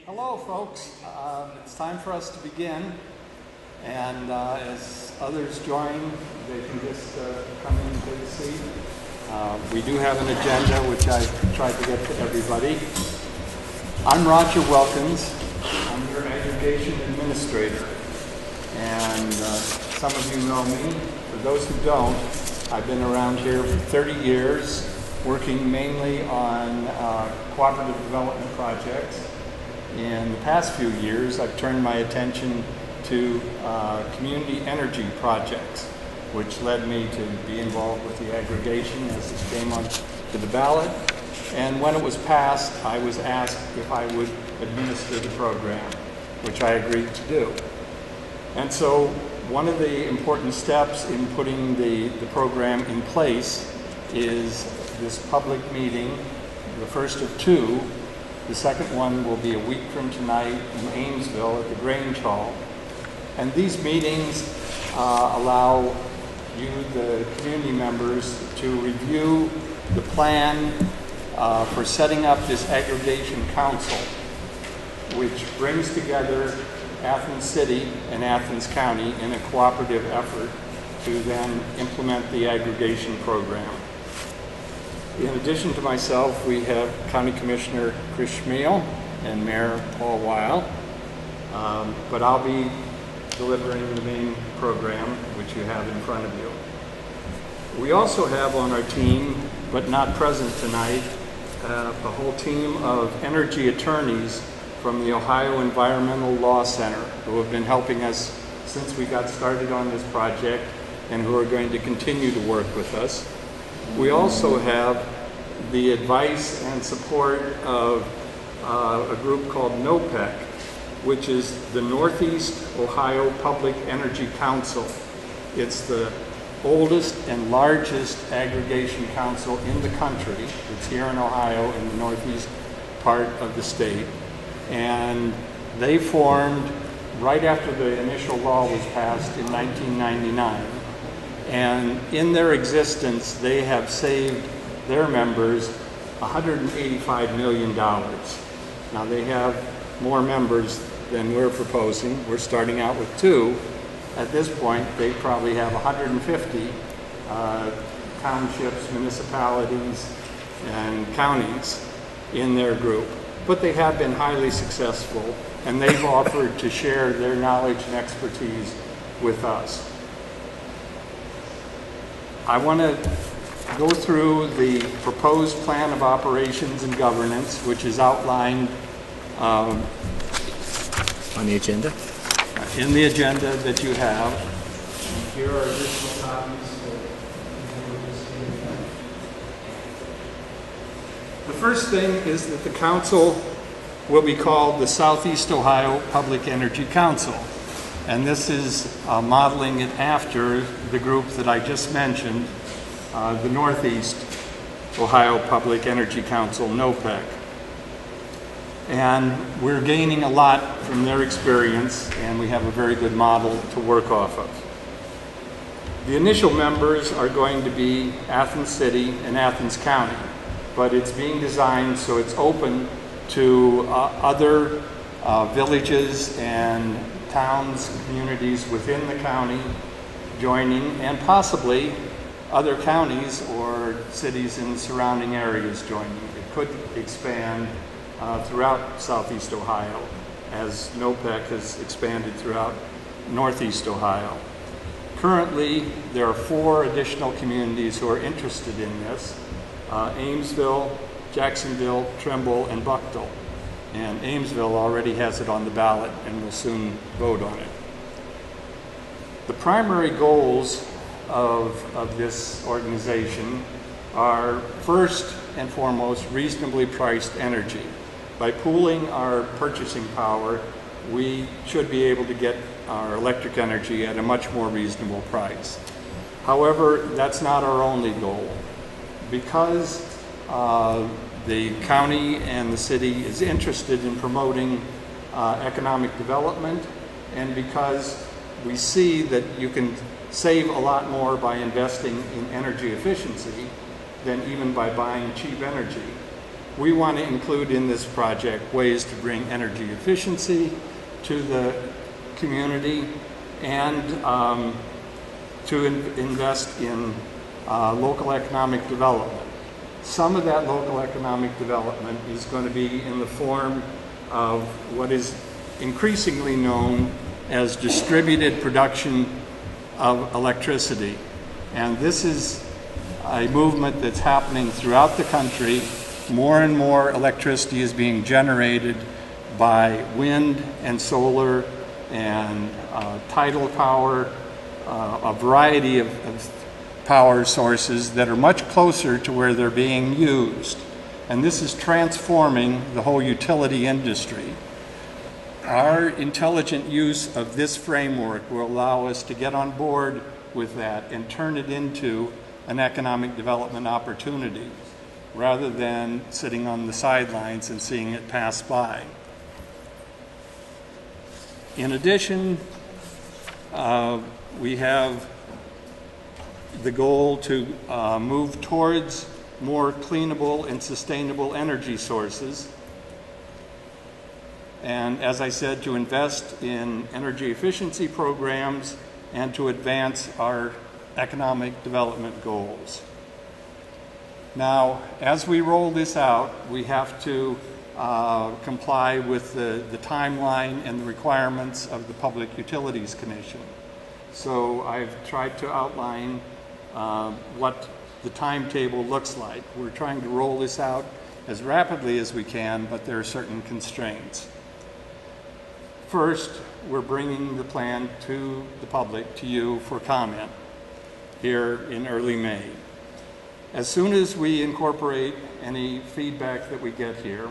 Hello, folks. It's time for us to begin, and as others join, they can just come in and take a seat. We do have an agenda, which I've tried to get to everybody. I'm Roger Welkins. I'm your aggregation administrator, and some of you know me. For those who don't, I've been around here for 30 years, working mainly on cooperative development projects. In the past few years, I've turned my attention to community energy projects, which led me to be involved with the aggregation as it came on to the ballot. And when it was passed, I was asked if I would administer the program, which I agreed to do. And so one of the important steps in putting the program in place is this public meeting, the first of two. The second one will be a week from tonight in Amesville at the Grange Hall. And these meetings allow you, the community members, to review the plan for setting up this aggregation council, which brings together Athens City and Athens County in a cooperative effort to then implement the aggregation program. In addition to myself, we have County Commissioner Chris Schmiel and Mayor Paul Weil, but I'll be delivering the main program, which you have in front of you. We also have on our team, but not present tonight, a whole team of energy attorneys from the Ohio Environmental Law Center who have been helping us since we got started on this project and who are going to continue to work with us. We also have the advice and support of a group called NOPEC, which is the Northeast Ohio Public Energy Council. It's the oldest and largest aggregation council in the country. It's here in Ohio in the northeast part of the state. And they formed right after the initial law was passed in 1999. And in their existence, they have saved their members $185 million. Now they have more members than we're proposing. We're starting out with 2. At this point, they probably have 150 townships, municipalities, and counties in their group. But they have been highly successful, and they've offered to share their knowledge and expertise with us. I want to go through the proposed plan of operations and governance, which is outlined on the agenda. In the agenda that you have. And here are additional copies. The first thing is that the council will be called the Southeast Ohio Public Energy Council. And this is modeling it after the group that I just mentioned, the Northeast Ohio Public Energy Council, NOPEC. And we're gaining a lot from their experience, and we have a very good model to work off of. The initial members are going to be Athens City and Athens County, but it's being designed so it's open to other villages and towns, communities within the county joining, and possibly other counties or cities in surrounding areas joining. It could expand throughout Southeast Ohio, as NOPEC has expanded throughout Northeast Ohio. Currently, there are 4 additional communities who are interested in this: Amesville, Jacksonville, Trimble, and Buckle. And Amesville already has it on the ballot and will soon vote on it. The primary goals of this organization are, first and foremost, reasonably priced energy. By pooling our purchasing power, we should be able to get our electric energy at a much more reasonable price. However, that's not our only goal. Because the county and the city is interested in promoting economic development, and because we see that you can save a lot more by investing in energy efficiency than even by buying cheap energy, we want to include in this project ways to bring energy efficiency to the community and to invest in local economic development. Some of that local economic development is going to be in the form of what is increasingly known as distributed production of electricity. And this is a movement that's happening throughout the country. More and more electricity is being generated by wind and solar and tidal power, a variety of power sources that are much closer to where they're being used. And this is transforming the whole utility industry. Our intelligent use of this framework will allow us to get on board with that and turn it into an economic development opportunity rather than sitting on the sidelines and seeing it pass by. In addition, we have the goal to move towards more cleanable and sustainable energy sources. And as I said, to invest in energy efficiency programs and to advance our economic development goals. Now, as we roll this out, we have to comply with the timeline and the requirements of the Public Utilities Commission. So I've tried to outline what the timetable looks like. We're trying to roll this out as rapidly as we can, but there are certain constraints. First, we're bringing the plan to the public, to you, for comment here in early May. As soon as we incorporate any feedback that we get here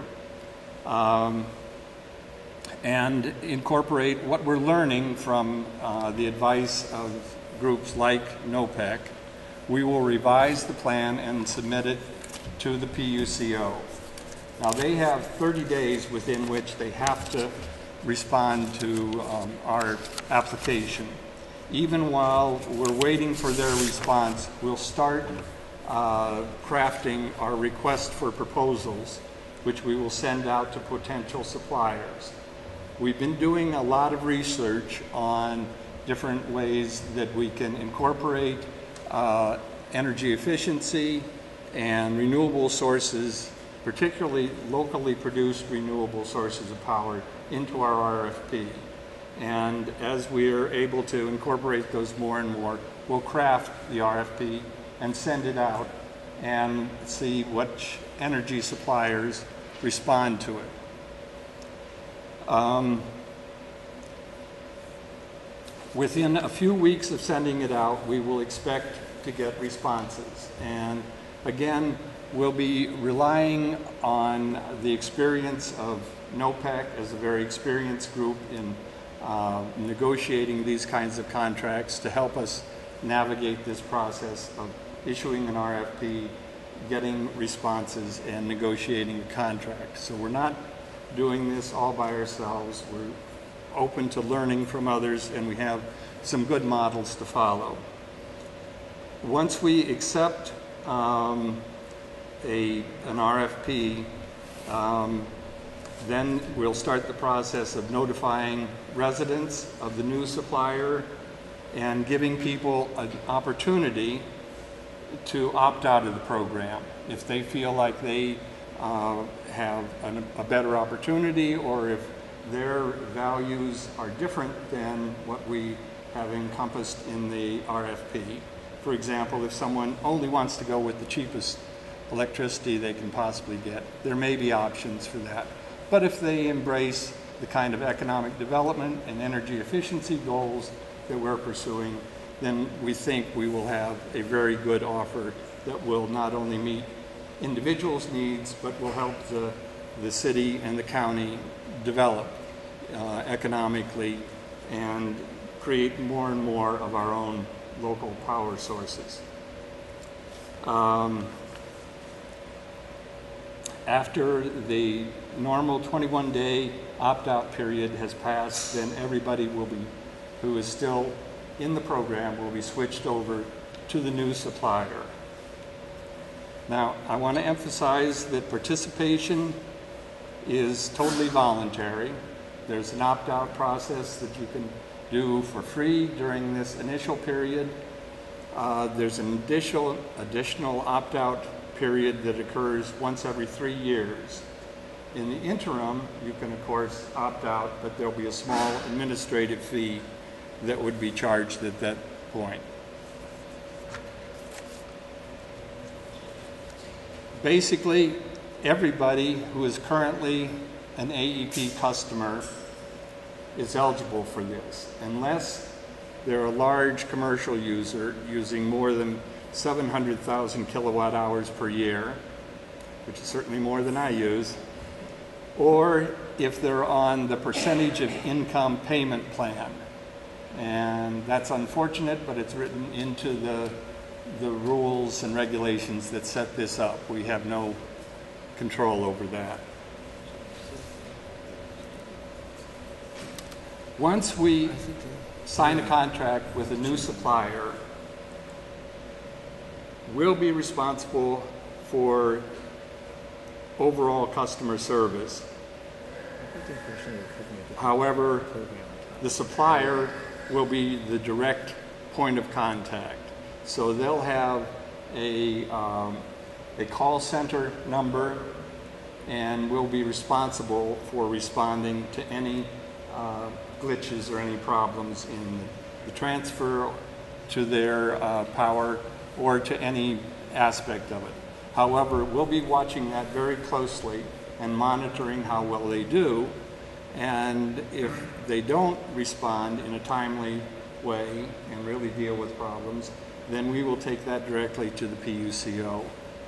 and incorporate what we're learning from the advice of groups like NOPEC, we will revise the plan and submit it to the PUCO. Now, they have 30 days within which they have to respond to our application. Even while we're waiting for their response, we'll start crafting our request for proposals, which we will send out to potential suppliers. We've been doing a lot of research on different ways that we can incorporate energy efficiency and renewable sources, particularly locally produced renewable sources of power, into our RFP. And as we're able to incorporate those more and more, we'll craft the RFP and send it out and see which energy suppliers respond to it. Within a few weeks of sending it out, we will expect to get responses. And again, we'll be relying on the experience of NOPEC as a very experienced group in negotiating these kinds of contracts to help us navigate this process of issuing an RFP, getting responses, and negotiating a contract. So we're not doing this all by ourselves. We're open to learning from others, and we have some good models to follow. Once we accept an RFP, then we'll start the process of notifying residents of the new supplier and giving people an opportunity to opt out of the program if they feel like they have a better opportunity, or if their values are different than what we have encompassed in the RFP. For example, if someone only wants to go with the cheapest electricity they can possibly get, there may be options for that. But if they embrace the kind of economic development and energy efficiency goals that we're pursuing, then we think we will have a very good offer that will not only meet individuals' needs, but will help the city and the county develop economically and create more and more of our own local power sources. After the normal 21-day opt-out period has passed, then everybody who is still in the program will be switched over to the new supplier. Now, I want to emphasize that participation is totally voluntary. There's an opt-out process that you can do for free during this initial period. There's an additional opt-out period that occurs once every 3 years. In the interim, you can of course opt out, but there'll be a small administrative fee that would be charged at that point. Basically, everybody who is currently an AEP customer is eligible for this, unless they're a large commercial user using more than 700,000 kilowatt hours per year, which is certainly more than I use, or if they're on the percentage of income payment plan. And that's unfortunate, but it's written into the rules and regulations that set this up. We have no control over that. Once we sign a contract with a new supplier, we'll be responsible for overall customer service. However, the supplier will be the direct point of contact. So they'll have a call center number, and we'll be responsible for responding to any glitches or any problems in the transfer to their power or to any aspect of it. However, we'll be watching that very closely and monitoring how well they do. And if they don't respond in a timely way and really deal with problems, then we will take that directly to the PUCO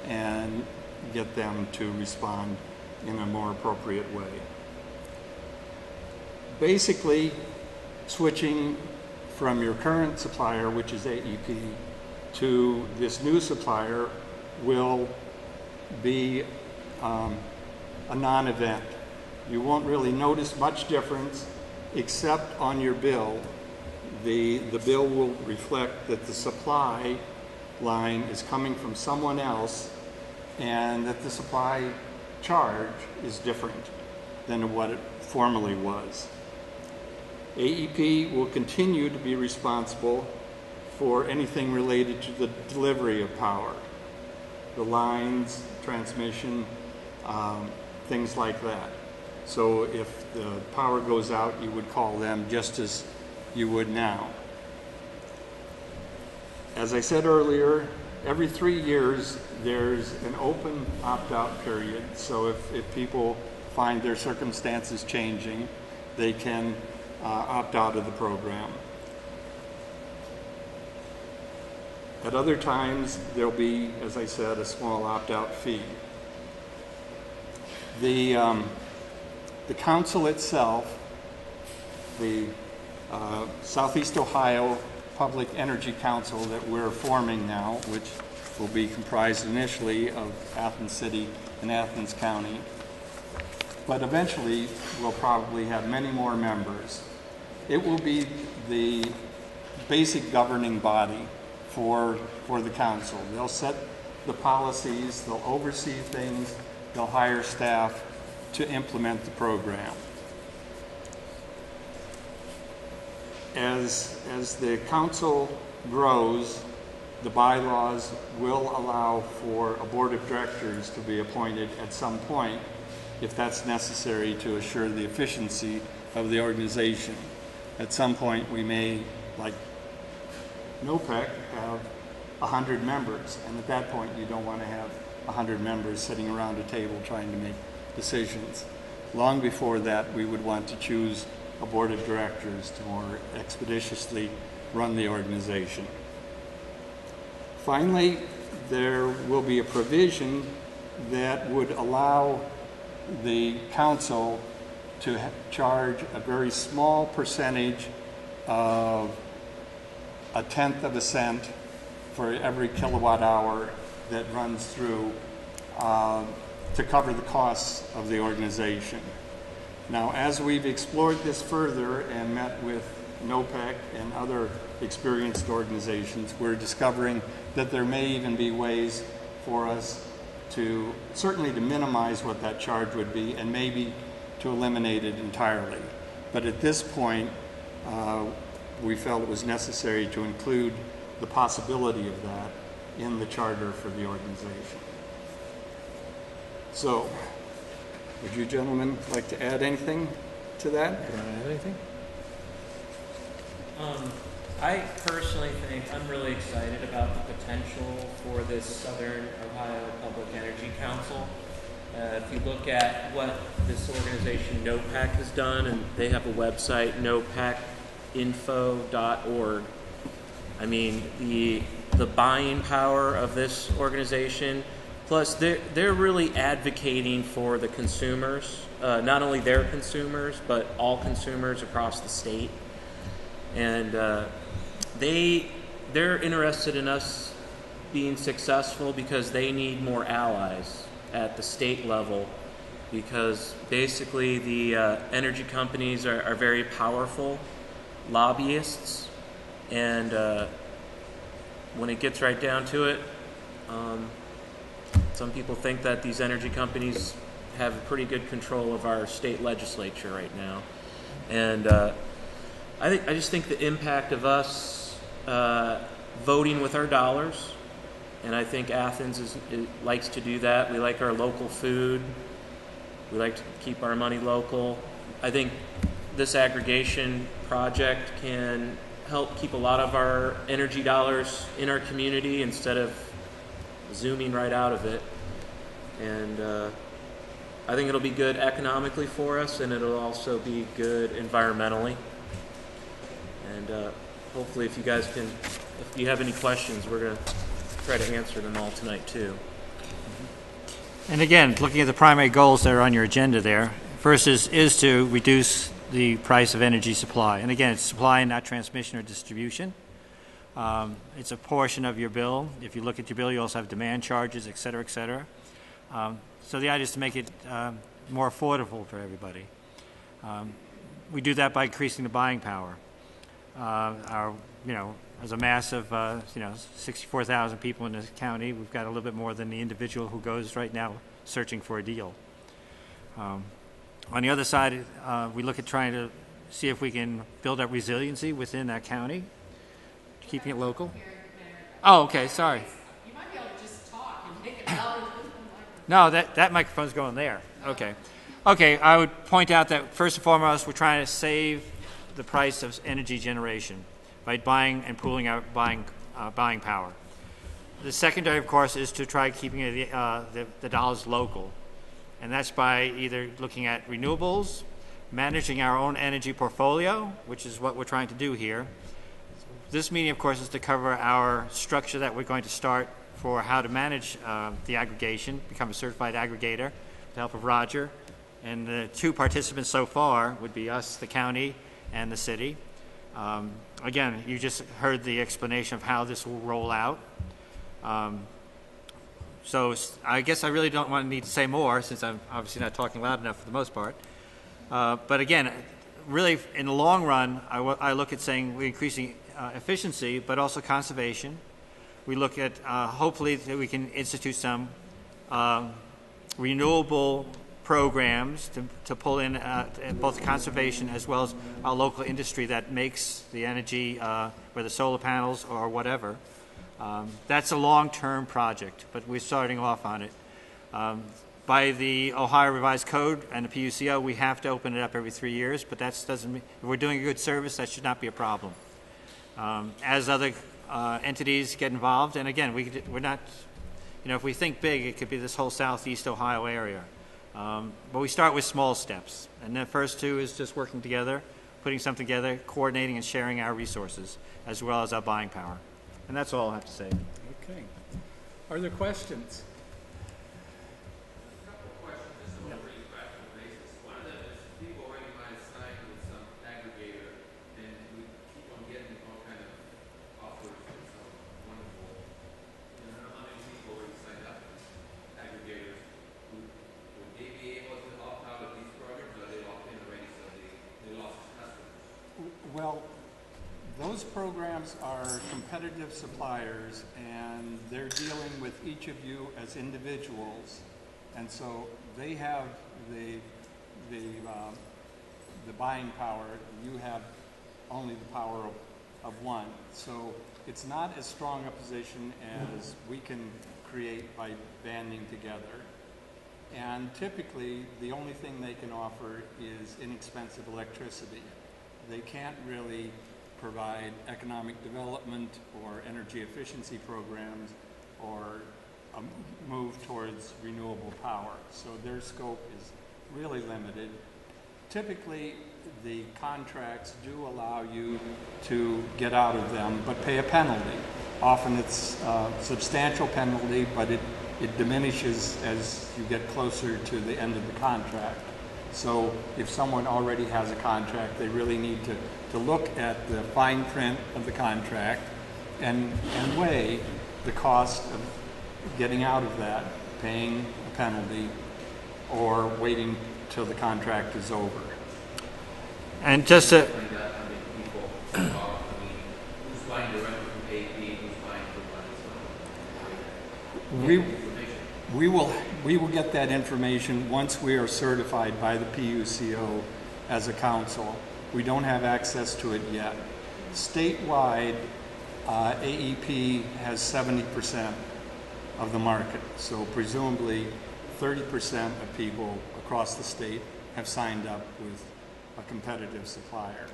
and get them to respond in a more appropriate way. Basically, switching from your current supplier, which is AEP, to this new supplier will be a non-event. You won't really notice much difference except on your bill. The bill will reflect that the supply line is coming from someone else and that the supply charge is different than what it formerly was. AEP will continue to be responsible for anything related to the delivery of power, the lines, transmission, things like that. So if the power goes out, you would call them just as you would now. As I said earlier, every 3 years there's an open opt-out period. So if people find their circumstances changing, they can opt out of the program. At other times, there'll be, as I said, a small opt-out fee. The council itself, the Southeast Ohio Public Energy Council that we're forming now, which will be comprised initially of Athens City and Athens County, but eventually we'll probably have many more members. It will be the basic governing body for the council. They'll set the policies, they'll oversee things, they'll hire staff to implement the program. As the council grows, the bylaws will allow for a board of directors to be appointed at some point if that's necessary to assure the efficiency of the organization. At some point we may, like NOPEC, have 100 members, and at that point you don't want to have 100 members sitting around a table trying to make decisions. Long before that, we would want to choose a board of directors to more expeditiously run the organization. Finally, there will be a provision that would allow the council to charge a very small percentage of 1/10 of a cent for every kilowatt hour that runs through to cover the costs of the organization. Now, as we've explored this further and met with NOPEC and other experienced organizations, we're discovering that there may even be ways for us to, certainly to minimize what that charge would be and maybe to eliminate it entirely. But at this point, we felt it was necessary to include the possibility of that in the charter for the organization. So, would you gentlemen like to add anything to that? You want to add anything? I personally think I'm really excited about the potential for this Southern Ohio Public Energy Council. If you look at what this organization, NOPAC, has done, and they have a website, nopacinfo.org. I mean, the buying power of this organization, plus they're really advocating for the consumers, not only their consumers, but all consumers across the state. And they're interested in us being successful because they need more allies at the state level, because basically the energy companies are very powerful lobbyists, and when it gets right down to it, some people think that these energy companies have pretty good control of our state legislature right now. And I just think the impact of us voting with our dollars, and I think Athens likes to do that. We like our local food. We like to keep our money local. I think this aggregation project can help keep a lot of our energy dollars in our community instead of zooming right out of it. And I think it'll be good economically for us, and it'll also be good environmentally. And hopefully if you have any questions, we're going to try to answer them all tonight too. And again, looking at the primary goals that are on your agenda there, first is to reduce the price of energy supply. And again, it's supply, not transmission or distribution. It's a portion of your bill. If you look at your bill, you also have demand charges, et cetera, et cetera. So the idea is to make it more affordable for everybody. We do that by increasing the buying power. As a mass of 64,000 people in this county, we've got a little bit more than the individual who goes right now searching for a deal. On the other side, we look at trying to see if we can build up resiliency within that county, keeping it local. Oh, okay, sorry. You might be able to just talk and make it louder. No, that microphone's going there. Okay. Okay, I would point out that first and foremost, we're trying to save the price of energy generation by buying and pooling our buying power. The secondary, of course, is to try keeping the dollars local. And that's by either looking at renewables, managing our own energy portfolio, which is what we're trying to do here. This meeting, of course, is to cover our structure that we're going to start for how to manage the aggregation, become a certified aggregator with the help of Roger. And the two participants so far would be us, the county, and the city. Again, you just heard the explanation of how this will roll out. So I guess I really don't need to say more, since I'm obviously not talking loud enough for the most part. But again, really in the long run, I look at saying we're increasing efficiency, but also conservation. We look at hopefully that we can institute some renewable programs to pull in both conservation as well as our local industry that makes the energy, whether solar panels or whatever. That's a long-term project, but we're starting off on it. By the Ohio Revised Code and the PUCO, we have to open it up every 3 years, but that doesn't mean, if we're doing a good service, that should not be a problem. As other entities get involved, and again, we're not, if we think big, it could be this whole southeast Ohio area. But we start with small steps, and the first two is just working together, putting something together, coordinating and sharing our resources, as well as our buying power. And that's all I have to say. Okay. Are there questions? Well, Those programs are competitive suppliers, and they're dealing with each of you as individuals, and so they have the buying power. You have only the power of one. So it's not as strong a position as we can create by banding together. And typically, the only thing they can offer is inexpensive electricity. They can't really provide economic development or energy efficiency programs or a move towards renewable power. So their scope is really limited. Typically, the contracts do allow you to get out of them, but pay a penalty. Often it's a substantial penalty, but it diminishes as you get closer to the end of the contract. So if someone already has a contract, they really need to look at the fine print of the contract and weigh the cost of getting out of that, paying a penalty, or waiting till the contract is over. And just to, Who's buying directly from AP, who's buying from We will get that information once we are certified by the PUCO as a council. We don't have access to it yet. Statewide, AEP has 70% of the market, so presumably 30% of people across the state have signed up with a competitive supplier.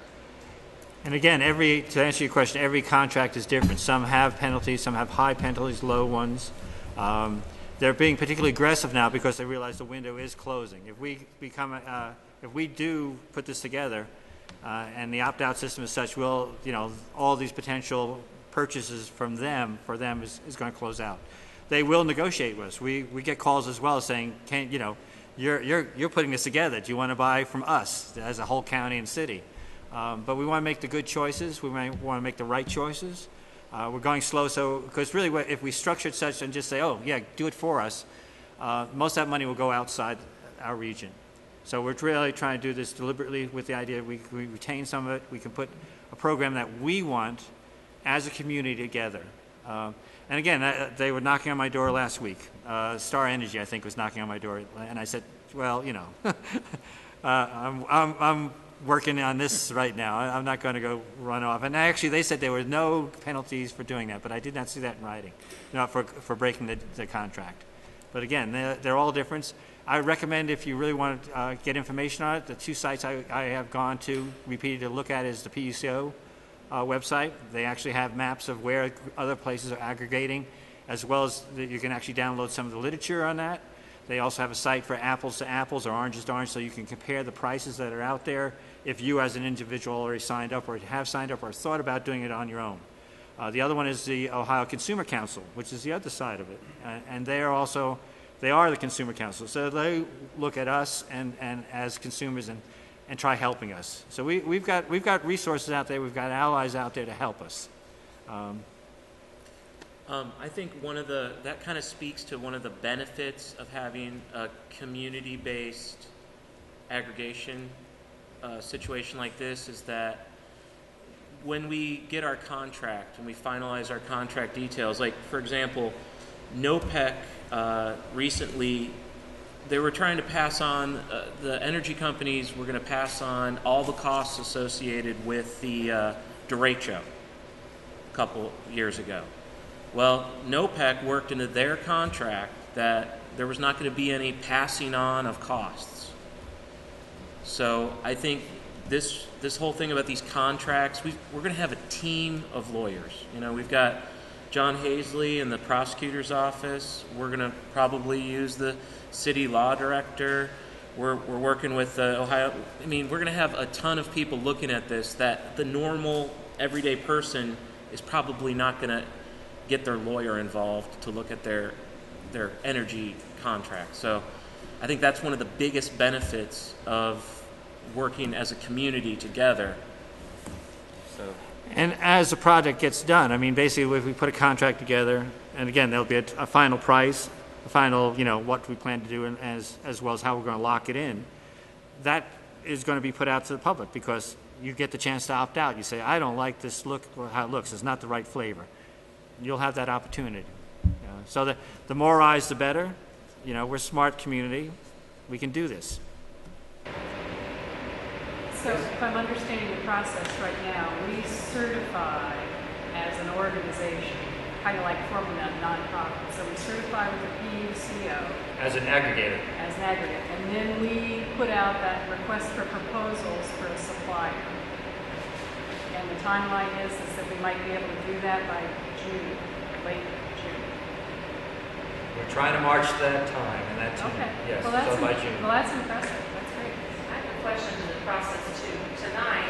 and again, to answer your question, every contract is different. Some have penalties, some have high penalties, low ones. They're being particularly aggressive now because they realize the window is closing. If we do put this together, and the opt-out system is such, all these potential purchases for them is going to close out. They will negotiate with us. We get calls as well saying, you're putting this together. Do you want to buy from us as a whole county and city? But we want to make the good choices. We want to make the right choices. We're going slow, because really if we structure it such and just say, oh, yeah, do it for us, most of that money will go outside our region. So we're really trying to do this deliberately with the idea we retain some of it. We can put a program that we want as a community together. And again, they were knocking on my door last week. Star Energy, I think, was knocking on my door. And I said, well, I'm working on this right now. I'm not going to go run off. And actually, they said there were no penalties for doing that, but I did not see that in writing, for breaking the contract. But again, they're all different. I recommend, if you really want to get information on it, the two sites I have gone to repeatedly to look at is the PUCO website. They actually have maps of where other places are aggregating, as well as you can actually download some of the literature on that. They also have a site for apples to apples or oranges to oranges, so you can compare the prices that are out there if you as an individual already signed up or have signed up or thought about doing it on your own. The other one is the Ohio Consumer Council, which is the other side of it. And they are the Consumer Council. So they look at us and as consumers and try helping us. So we've got resources out there. We've got allies out there to help us. I think that kind of speaks to one of the benefits of having a community-based aggregation situation like this, is that when we get our contract and we finalize our contract details, like for example, NOPEC recently, they were trying to pass on, the energy companies were going to pass on all the costs associated with the derecho a couple years ago. Well, NOPEC worked into their contract that there was not going to be any passing on of costs. So I think this whole thing about these contracts, we're going to have a team of lawyers. We've got John Hazley in the prosecutor's office. We're going to probably use the city law director. We're working with Ohio. We're going to have a ton of people looking at this that the normal everyday person is probably not going to get their lawyer involved to look at their energy contract. So I think that's one of the biggest benefits of working as a community together. So. And as the project gets done, basically if we put a contract together, and again, there'll be a final price, a final, what we plan to do, and as well as how we're going to lock it in, that is going to be put out to the public, because you get the chance to opt out. You say, I don't like this look or how it looks. It's not the right flavor. You'll have that opportunity. So the more eyes, the better. We're a smart community. We can do this. So if I'm understanding the process right now, we certify as an organization, kind of like forming a nonprofit. So we certify with the PUCO As an aggregator. as an aggregate, and then we put out that request for proposals for a supplier. And the timeline is that we might be able to do that by June, late June. We're trying to march that time, and that's Okay. yes, Well, that's so by June. well, that's impressive. That's great. I have a question to the process too. Tonight,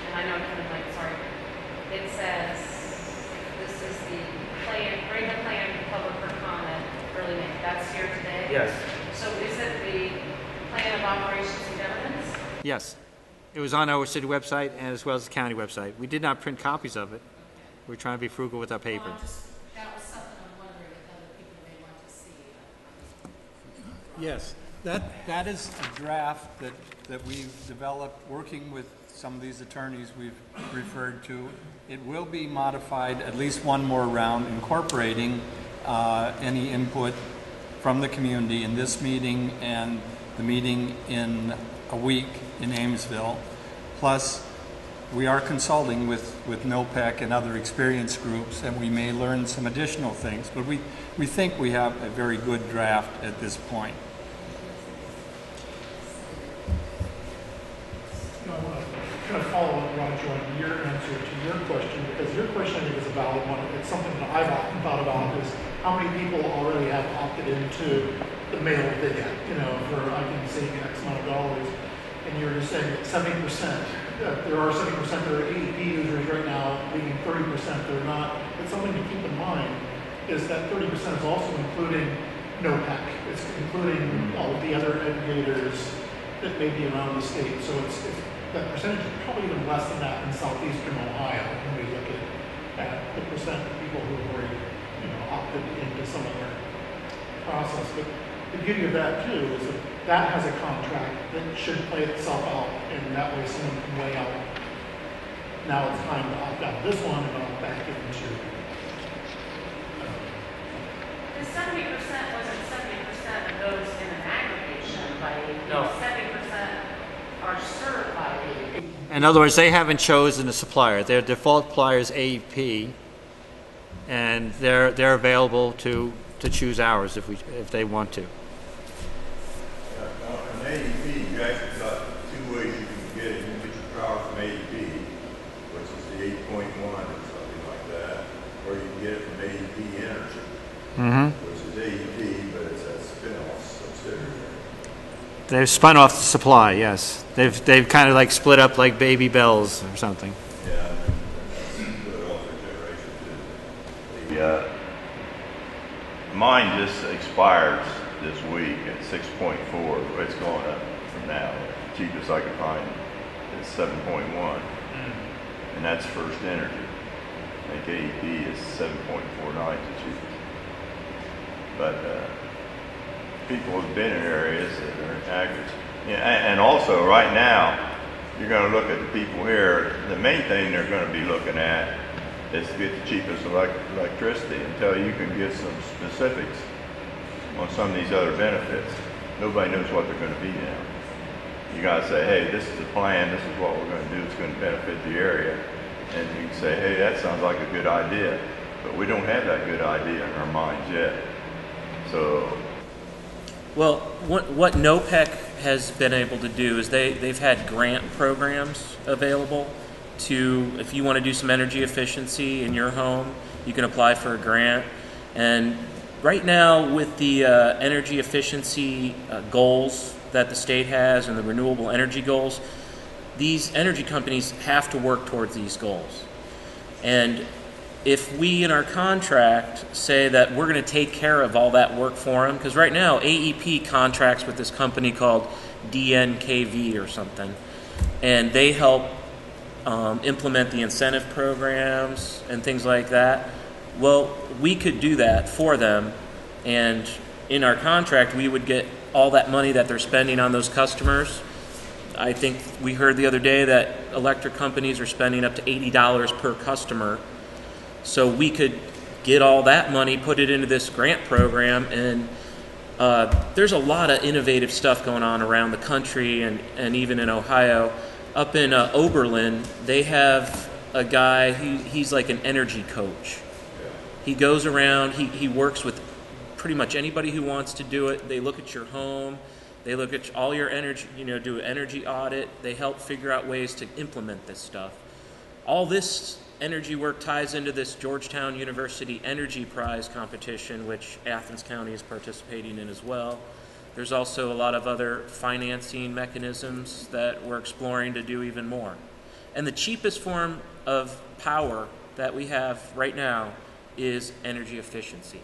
and I know kind of like, sorry, it says this is the plan, bring the plan to public for comment early May. That's here today? Yes. So is it the plan of operations and governance? Yes. It was on our city website and as well as the county website. We did not print copies of it. We're trying to be frugal with our paper. That was something I'm wondering if other people may want to see. Yes, that is a draft that we've developed working with some of these attorneys we've referred to. It will be modified at least one more round, incorporating any input from the community in this meeting and the meeting in a week in Amesville. Plus, we are consulting with NOPEC and other experience groups, and we may learn some additional things, but we think we have a very good draft at this point. I want to kind of follow up, Roger, on your answer to your question, because your question, I think, is a valid one. It's something that I've often thought about, is how many people already have opted into the mail they get, for I can save X amount of dollars. And you're just saying that 70%, there are 70% that are AEP users right now, leaving 30% that are not. But something to keep in mind is that 30% is also including NOPEC. It's including all of the other aggregators that may be around the state. So it's that percentage is probably even less than that in southeastern Ohio when we look at the percent of people who have already opted into some of their process. But the beauty of that too is that has a contract that should play itself out, and that way someone can weigh out, now it's time to opt out of this one and opt back into. The 70% wasn't 70% of those in an aggregation by AEP. No. 70% are served by AEP. In other words, they haven't chosen a supplier. Their default supplier is AEP, and they're available to choose ours if they want to. On AEP, you actually got two ways you can get it. You can get your power from AEP, which is the 8.1 or something like that, or you can get it from AEP Energy, which is AEP, but it's a spin-off subsidiary. They've spun off the supply, yes. They've kind of like split up like Baby Bells or something. Yeah, and that's good off the generation too. Mine just expires this week at 6.4. It's going up from now. The cheapest I can find is 7.1, and that's First Energy. I think AEP is 7.49 the cheapest. But people have been in areas that are average. Yeah, and also right now, you're going to look at the people here. The main thing they're going to be looking at is to get the cheapest electricity until you can get some specifics on some of these other benefits. Nobody knows what they're going to be now. You got to say, hey, this is the plan. This is what we're going to do. It's going to benefit the area. And you can say, hey, that sounds like a good idea. But we don't have that good idea in our minds yet. So. Well, what NOPEC has been able to do is they've had grant programs available to, if you want to do some energy efficiency in your home, you can apply for a grant. And right now with the energy efficiency goals that the state has and the renewable energy goals, these energy companies have to work towards these goals. And if we in our contract say that we're going to take care of all that work for them, because right now AEP contracts with this company called DNKV or something, and they help implement the incentive programs and things like that. Well, we could do that for them, and in our contract we would get all that money that they're spending on those customers. I think we heard the other day that electric companies are spending up to $80 per customer. So we could get all that money, put it into this grant program, and there's a lot of innovative stuff going on around the country and even in Ohio. Up in Oberlin, they have a guy, he's like an energy coach. He goes around, he works with pretty much anybody who wants to do it. They look at your home, they look at all your energy, do an energy audit. They help figure out ways to implement this stuff. All this energy work ties into this Georgetown University Energy Prize competition, which Athens County is participating in as well. There's also a lot of other financing mechanisms that we're exploring to do even more. And the cheapest form of power that we have right now is energy efficiency.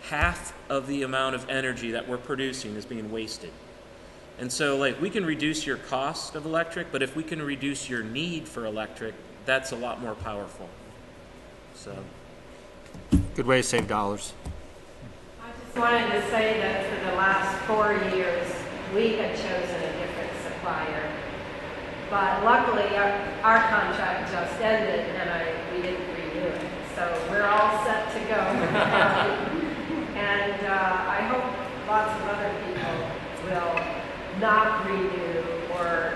Half of the amount of energy that we're producing is being wasted. And so, we can reduce your cost of electric, but if we can reduce your need for electric, that's a lot more powerful. So, Good way to save dollars. I just wanted to say that for the last 4 years, we had chosen a different supplier. But luckily, our contract just ended, and we didn't renew it. So we're all set to go. And I hope lots of other people will not renew or,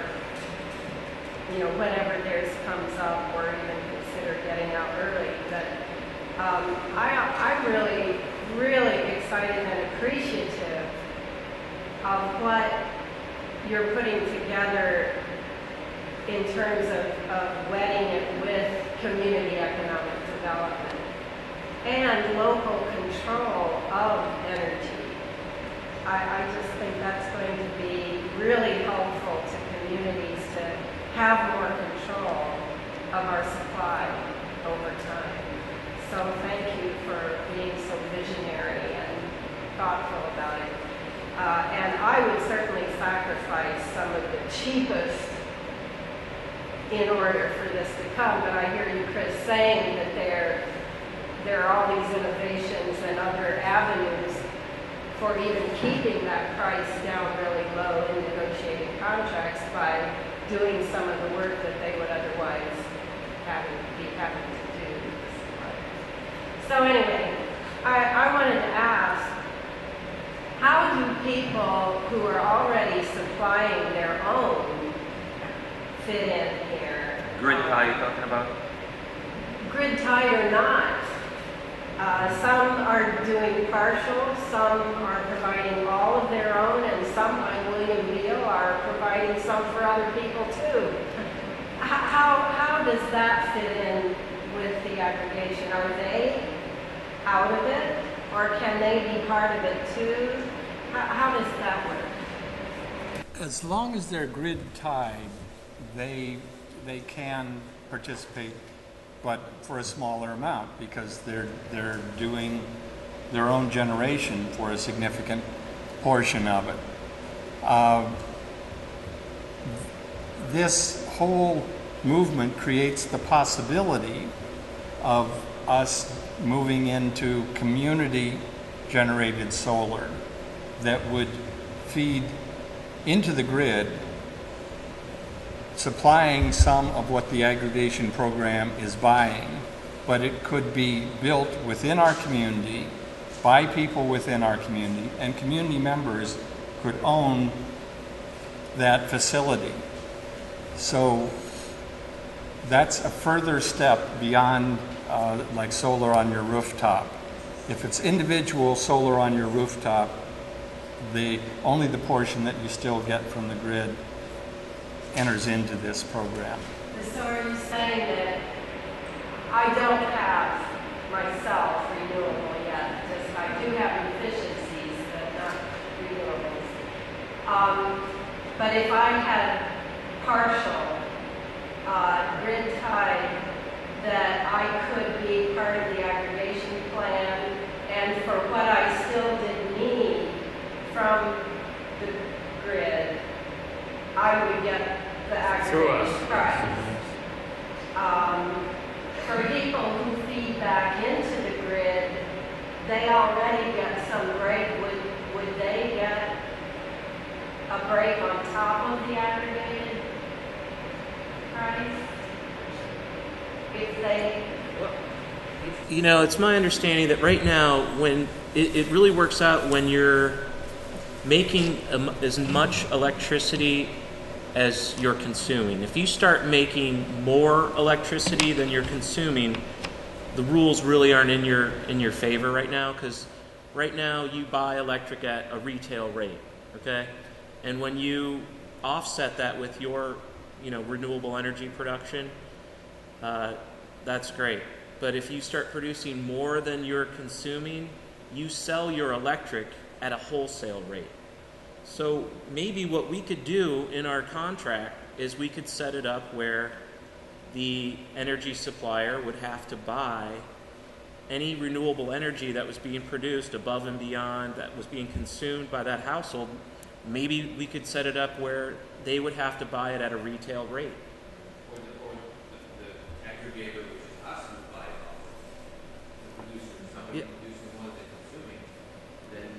whenever theirs comes up, or even consider getting out early. But I'm really, really excited and appreciative of what you're putting together in terms of wedding it with community economic development and local control of energy. I just think that's going to be really helpful to communities to have more control of our supply over time. So thank you for being so visionary and thoughtful about it. And I would certainly sacrifice some of the cheapest in order for this to come, but I hear you, Chris, saying that there are all these innovations and other avenues for even keeping that price down really low in negotiating contracts by doing some of the work that they would otherwise be having to do. So anyway, I wanted to ask, how do people who are already supplying their own fit in here? Grid tie you're talking about? Grid tied or not. Some are doing partial, some are providing all of their own, and some, like William Beal, are providing some for other people too. How does that fit in with the aggregation? Are they out of it, or can they be part of it too? How does that work? As long as they're grid tied, they can participate, but for a smaller amount, because they're doing their own generation for a significant portion of it. This whole movement creates the possibility of us moving into community-generated solar that would feed into the grid, supplying some of what the aggregation program is buying, but it could be built within our community, by people within our community, and community members could own that facility. So that's a further step beyond like solar on your rooftop. If it's individual solar on your rooftop, only the portion that you still get from the grid enters into this program. So are you saying that I don't have myself renewable yet? Just I do have efficiencies, but not renewables. But if I had partial grid tied, that I could be part of the aggregation plan, and for what I still did need from the grid, I would get the aggregation price. For people who feed back into the grid, they already get some break. Would they get a break on top of the aggregated price? If they, You know, it's my understanding that right now, when it really works out when you're making as much electricity as you're consuming. If you start making more electricity than you're consuming, the rules really aren't in your favor right now, because right now you buy electric at a retail rate, okay? And when you offset that with your, renewable energy production, that's great. But if you start producing more than you're consuming, you sell your electric at a wholesale rate. So maybe what we could do in our contract is we could set it up where the energy supplier would have to buy any renewable energy that was being produced above and beyond that was being consumed by that household. Maybe we could set it up where they would have to buy it at a retail rate. Or the aggregator, which is us who buy it off the producer, somebody Yeah. producing more than consuming, then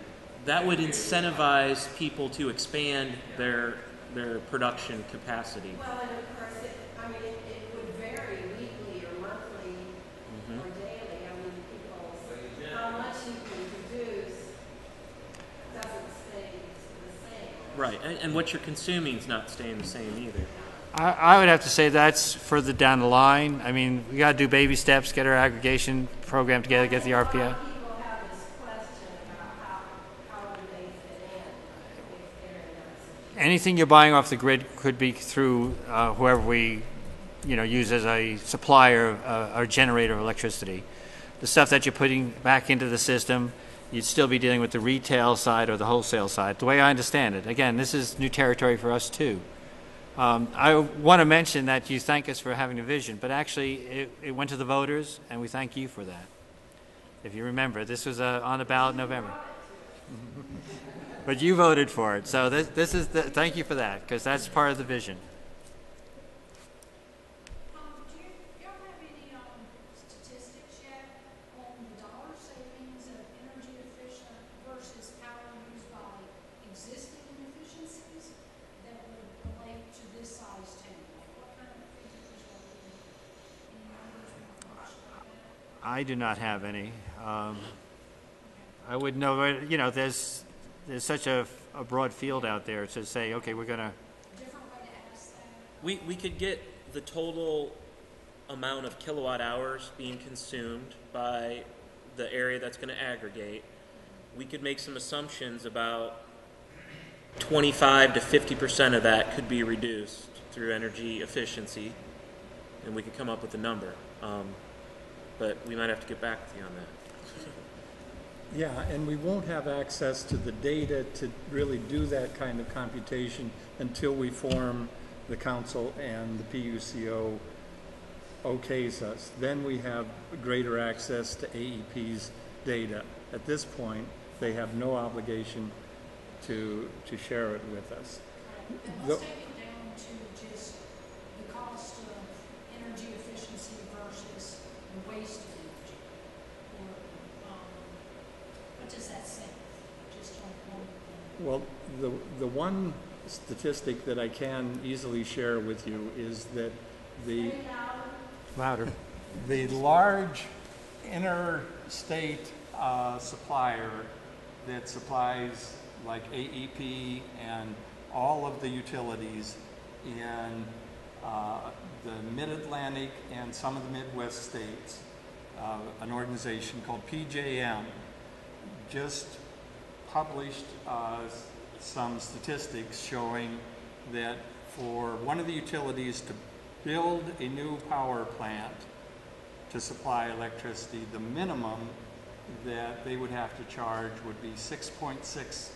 That would incentivize people to expand their production capacity. well, and of course, it would vary weekly or monthly or daily. How much you can produce doesn't stay the same. Right, and what you're consuming is not staying the same either. I would have to say that's further down the line. I mean, we got to do baby steps, get our aggregation program together, get the A lot RPO. of people have this question about how do they fit in if they're in that. Anything you're buying off the grid could be through whoever we, use as a supplier or generator of electricity. The stuff that you're putting back into the system, you'd still be dealing with the retail side or the wholesale side. The way I understand it, again, this is new territory for us too. I want to mention that you thank us for having a vision, but actually it went to the voters, and we thank you for that. If you remember, this was on the ballot in November. But you voted for it, so this is thank you for that, because that's part of the vision. Do you have any statistics yet on the dollar savings of energy efficient versus power used by existing efficiencies that would relate to this size tank? Like what kind of figures are we, any numbers we can I do not have any. I would know, there's such a broad field out there to say, okay, we're going to... different way to ask that? We could get the total amount of kilowatt hours being consumed by the area that's going to aggregate. We could make some assumptions about 25 to 50% of that could be reduced through energy efficiency, and we could come up with a number. But we might have to get back to you on that. Yeah, and we won't have access to the data to really do that kind of computation until we form the council and the PUCO okays us. Then we have greater access to AEP's data. At this point, they have no obligation to share it with us. And let's take it down to just the cost of energy efficiency versus the waste of energy. Or, what does that say? Just on one. Well, the one statistic that I can easily share with you is that the Louder. the large interstate supplier that supplies like AEP and all of the utilities in the Mid-Atlantic and some of the Midwest states, an organization called PJM, just published some statistics showing that for one of the utilities to build a new power plant to supply electricity, the minimum that they would have to charge would be 6.6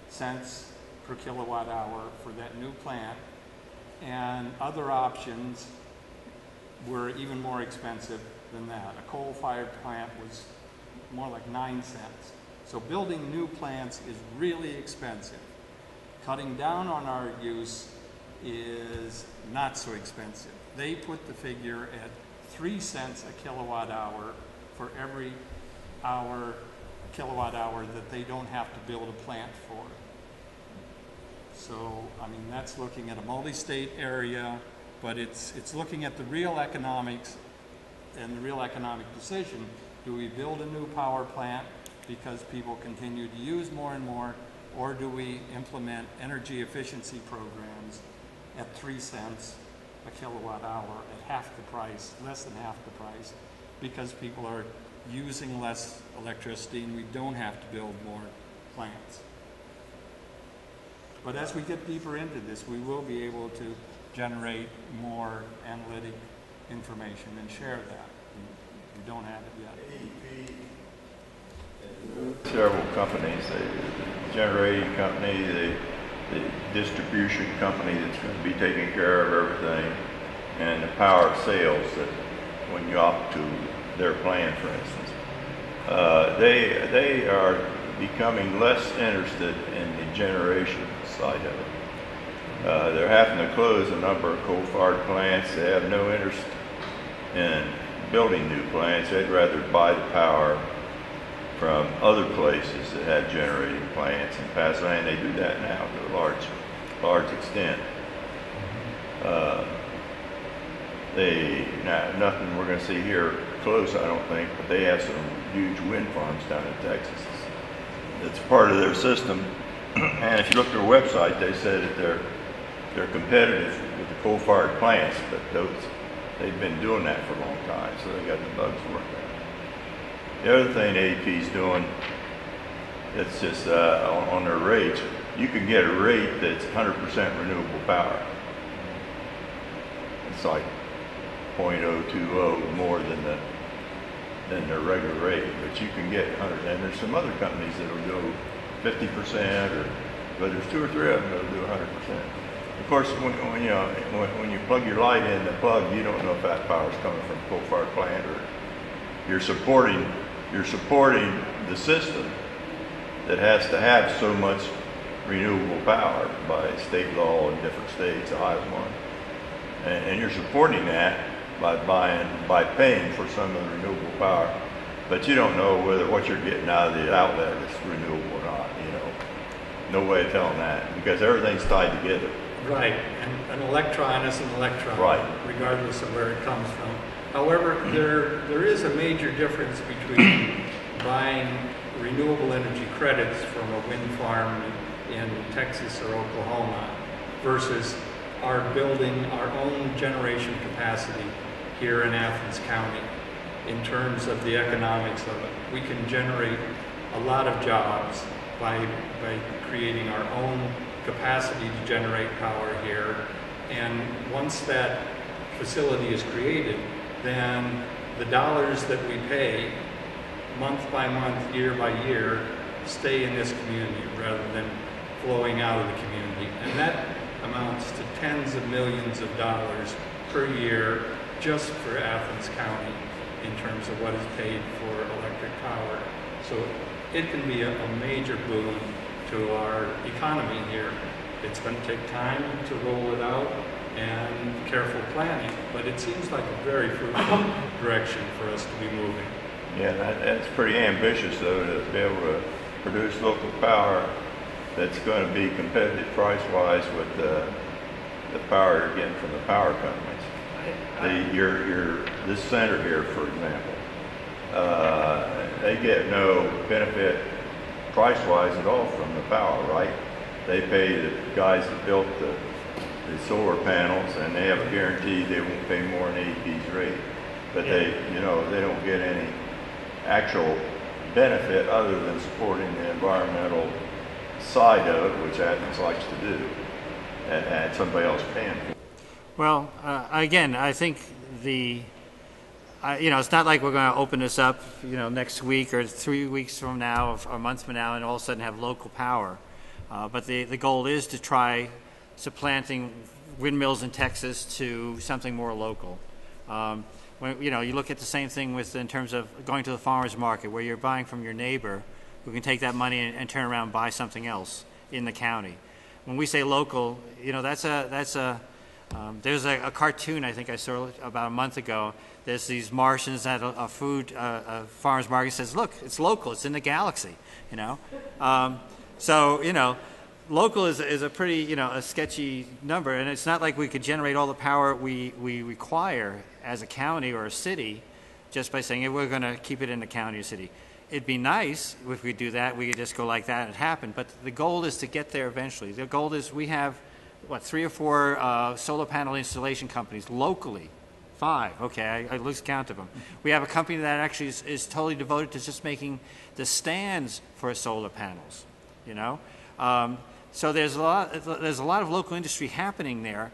cents per kilowatt hour for that new plant, and other options were even more expensive than that. A coal-fired plant was more like 9 cents. So building new plants is really expensive. Cutting down on our use is not so expensive. They put the figure at 3 cents a kilowatt hour for every kilowatt hour that they don't have to build a plant for. So, I mean, that's looking at a multi-state area, but it's looking at the real economics and the real economic decision. Do we build a new power plant because people continue to use more and more, or do we implement energy efficiency programs at 3 cents a kilowatt hour at half the price, less than half the price, because people are using less electricity and we don't have to build more plants. But as we get deeper into this, we will be able to generate more analytic information and share that. We don't have it yet. Several companies, the generating company, the distribution company that's going to be taking care of everything, and the power sales that when you opt to their plan, for instance, they are becoming less interested in the generation side of it. They're having to close a number of coal-fired plants. They have no interest in building new plants. They'd rather buy the power from other places that have generating plants. In Pasadena, they do that now to a large extent. Nothing we're going to see here close, I don't think, but they have some huge wind farms down in Texas. It's part of their system. And if you look at their website, they said that they're competitive with the coal-fired plants, but they've been doing that for a long time, so they got the bugs worked out. The other thing AEP's doing, it's just on their rates, you can get a rate that's 100% renewable power. It's like 0.020 more than their regular rate, but you can get 100. And there's some other companies that'll go 50%, but there's 2 or 3 of them that'll do 100%. Of course, when you plug your light in the plug, you don't know if that power is coming from a coal-fired plant or you're supporting the system that has to have so much renewable power by state law in different states, Ohio's one. And you're supporting that by paying for some of the renewable power, but you don't know what you're getting out of the outlet is renewable or not. No way of telling that because everything's tied together. Right, and an electron is an electron, right, regardless of where it comes from. However, there is a major difference between buying renewable energy credits from a wind farm in Texas or Oklahoma versus our building our own generation capacity here in Athens County in terms of the economics of it. We can generate a lot of jobs by creating our own capacity to generate power here. And once that facility is created, then the dollars that we pay month by month, year by year, stay in this community rather than flowing out of the community. And that amounts to tens of millions of dollars per year just for Athens County in terms of what is paid for electric power. So it can be a major boon to our economy here. It's going to take time to roll it out and careful planning, but it seems like a very fruitful direction for us to be moving. Yeah, that's pretty ambitious, though, to be able to produce local power that's going to be competitive price-wise with the power you're getting from the power companies. This center here, for example, they get no benefit price-wise at all from the power, right? They pay the guys that built the solar panels, and they have a guarantee they won't pay more than AEP's rate. But they don't get any actual benefit other than supporting the environmental side of it, which Athens likes to do, and somebody else paying for it. Well, again, I think it's not like we're going to open this up, next week or 3 weeks from now or a month from now and all of a sudden have local power. But the goal is to try supplanting windmills in Texas to something more local. When you look at the same thing in terms of going to the farmer's market where you're buying from your neighbor who can take that money and turn around and buy something else in the county. When we say local, there's a cartoon I think I saw about a month ago. There's these Martians at a farmer's market says, look, it's local, it's in the galaxy, So, local is a pretty, you know, a sketchy number, and it's not like we could generate all the power we require as a county or a city just by saying, hey, we're going to keep it in the county or city. It'd be nice if we do that, we could just go like that and it happened, but the goal is to get there eventually. The goal is we have, 3 or 4 solar panel installation companies locally. 5, okay, I lose count of them. We have a company that actually is totally devoted to just making the stands for solar panels, you know? So there's a lot of local industry happening there.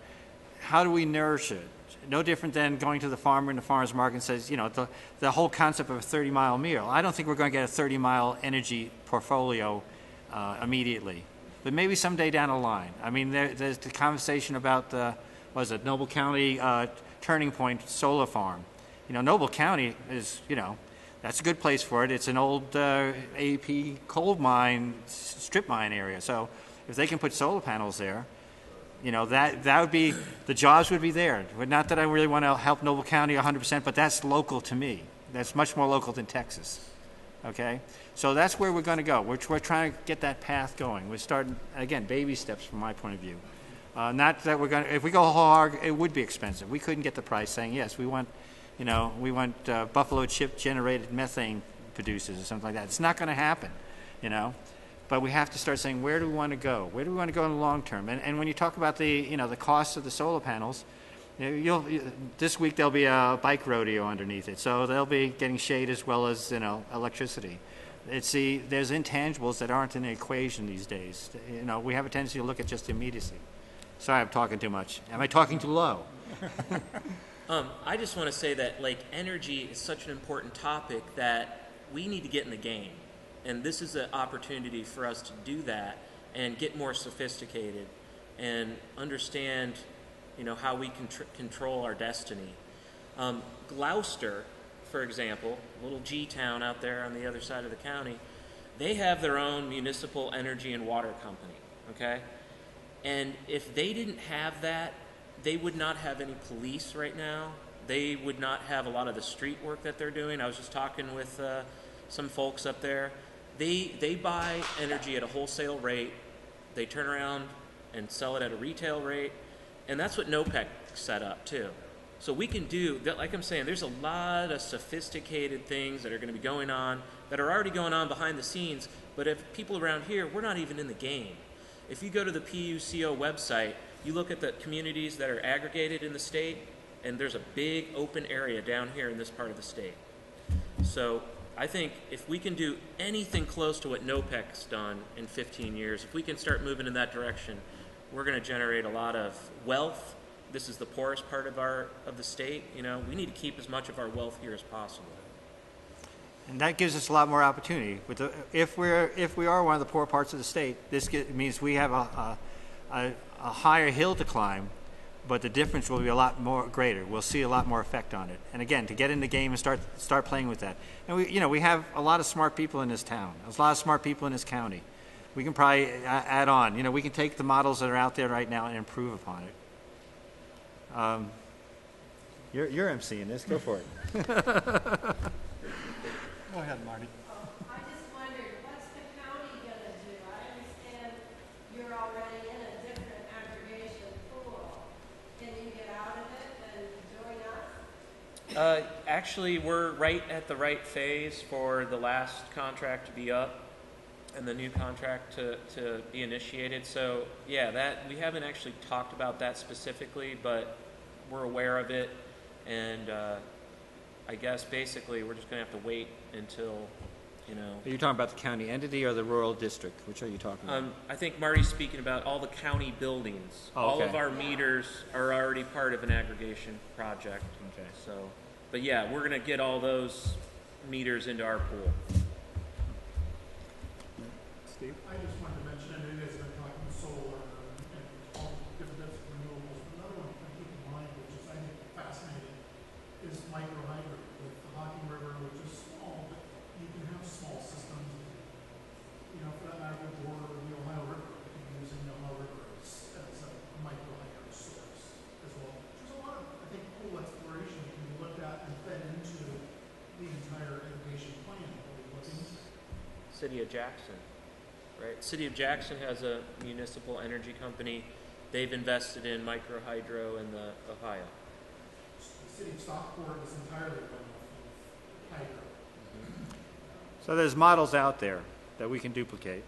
How do we nourish it? No different than going to the farmer in the farmer's market and says, you know, the whole concept of a 30-mile meal. I don't think we're going to get a 30-mile energy portfolio immediately, but maybe someday down the line. I mean, there's the conversation about the, Noble County Turning Point Solar Farm. You know, Noble County is, you know, that's a good place for it. It's an old AEP coal mine, strip mine area. So if they can put solar panels there, you know, that would be, the jobs would be there. Not that I really want to help Noble County 100%, but that's local to me. That's much more local than Texas. Okay? So that's where we're going to go. We're trying to get that path going. We're starting, again, baby steps from my point of view. Not that we're going to, if we go hard, it would be expensive. We couldn't get the price saying, yes, we want, you know, buffalo chip generated methane producers or something like that. It's not going to happen, you know. But we have to start saying, where do we want to go? Where do we want to go in the long term? And when you talk about the, you know, the cost of the solar panels, you know, this week there'll be a bike rodeo underneath it. So they'll be getting shade as well as, you know, electricity. There's intangibles that aren't in the equation these days. You know, we have a tendency to look at just immediacy. Sorry, I'm talking too much. Am I talking too low? I just want to say that, like, energy is such an important topic that we need to get in the game. And this is an opportunity for us to do that and get more sophisticated and understand, you know, how we can control our destiny. Gloucester, for example, a little G town out there on the other side of the county, they have their own municipal energy and water company, okay? And if they didn't have that, they would not have any police right now. They would not have a lot of the street work that they're doing. I was just talking with some folks up there. They buy energy at a wholesale rate. They turn around and sell it at a retail rate. And that's what NOPEC set up too. So we can do, like I'm saying, there's a lot of sophisticated things that are going to be going on, that are already going on behind the scenes. But if people around here, we're not even in the game. If you go to the PUCO website, you look at the communities that are aggregated in the state, and there's a big open area down here in this part of the state. So I think if we can do anything close to what NOPEC's done in 15 years, if we can start moving in that direction, we're going to generate a lot of wealth. This is the poorest part of the state. You know, we need to keep as much of our wealth here as possible. And that gives us a lot more opportunity. If we are one of the poor parts of the state, means we have a higher hill to climb, but the difference will be a lot more greater. We'll see a lot more effect on it. And again, to get in the game and start playing with that. And we have a lot of smart people in this town. There's a lot of smart people in this county. We can probably add on. You know, we can take the models that are out there right now and improve upon it. You're emceeing this. Go for it. Go ahead, Marty. I just wondered, what's the county gonna do? I understand you're already in a different aggregation pool. Can you get out of it and join us? Actually, we're right at the right phase for the last contract to be up and the new contract to be initiated. So yeah, we haven't actually talked about that specifically, but we're aware of it. And I guess basically we're just going to have to wait until, you know. Are you talking about the county entity or the rural district? Which are you talking about? I think Marty's speaking about all the county buildings. Oh, all okay. of our meters are already part of an aggregation project. Okay. So, but yeah, we're going to get all those meters into our pool. Steve? I just wanted to mention, I know you guys have been talking solar and all the different types of renewables. Another one to keep in mind, which is I think fascinating, is microhydro with the Hocking River, which is small, but you can have small systems. You know, for that matter, the border of the Ohio River, you can use the Ohio River as a microhydro source as well. There's a lot of, I think, cool exploration that can be looked at and fed into the entire irrigation plan that we're looking at. City of Jackson, right? City of Jackson has a municipal energy company. They've invested in microhydro in the Ohio. The city of Stockport is entirely run off of hydro. So there's models out there that we can duplicate.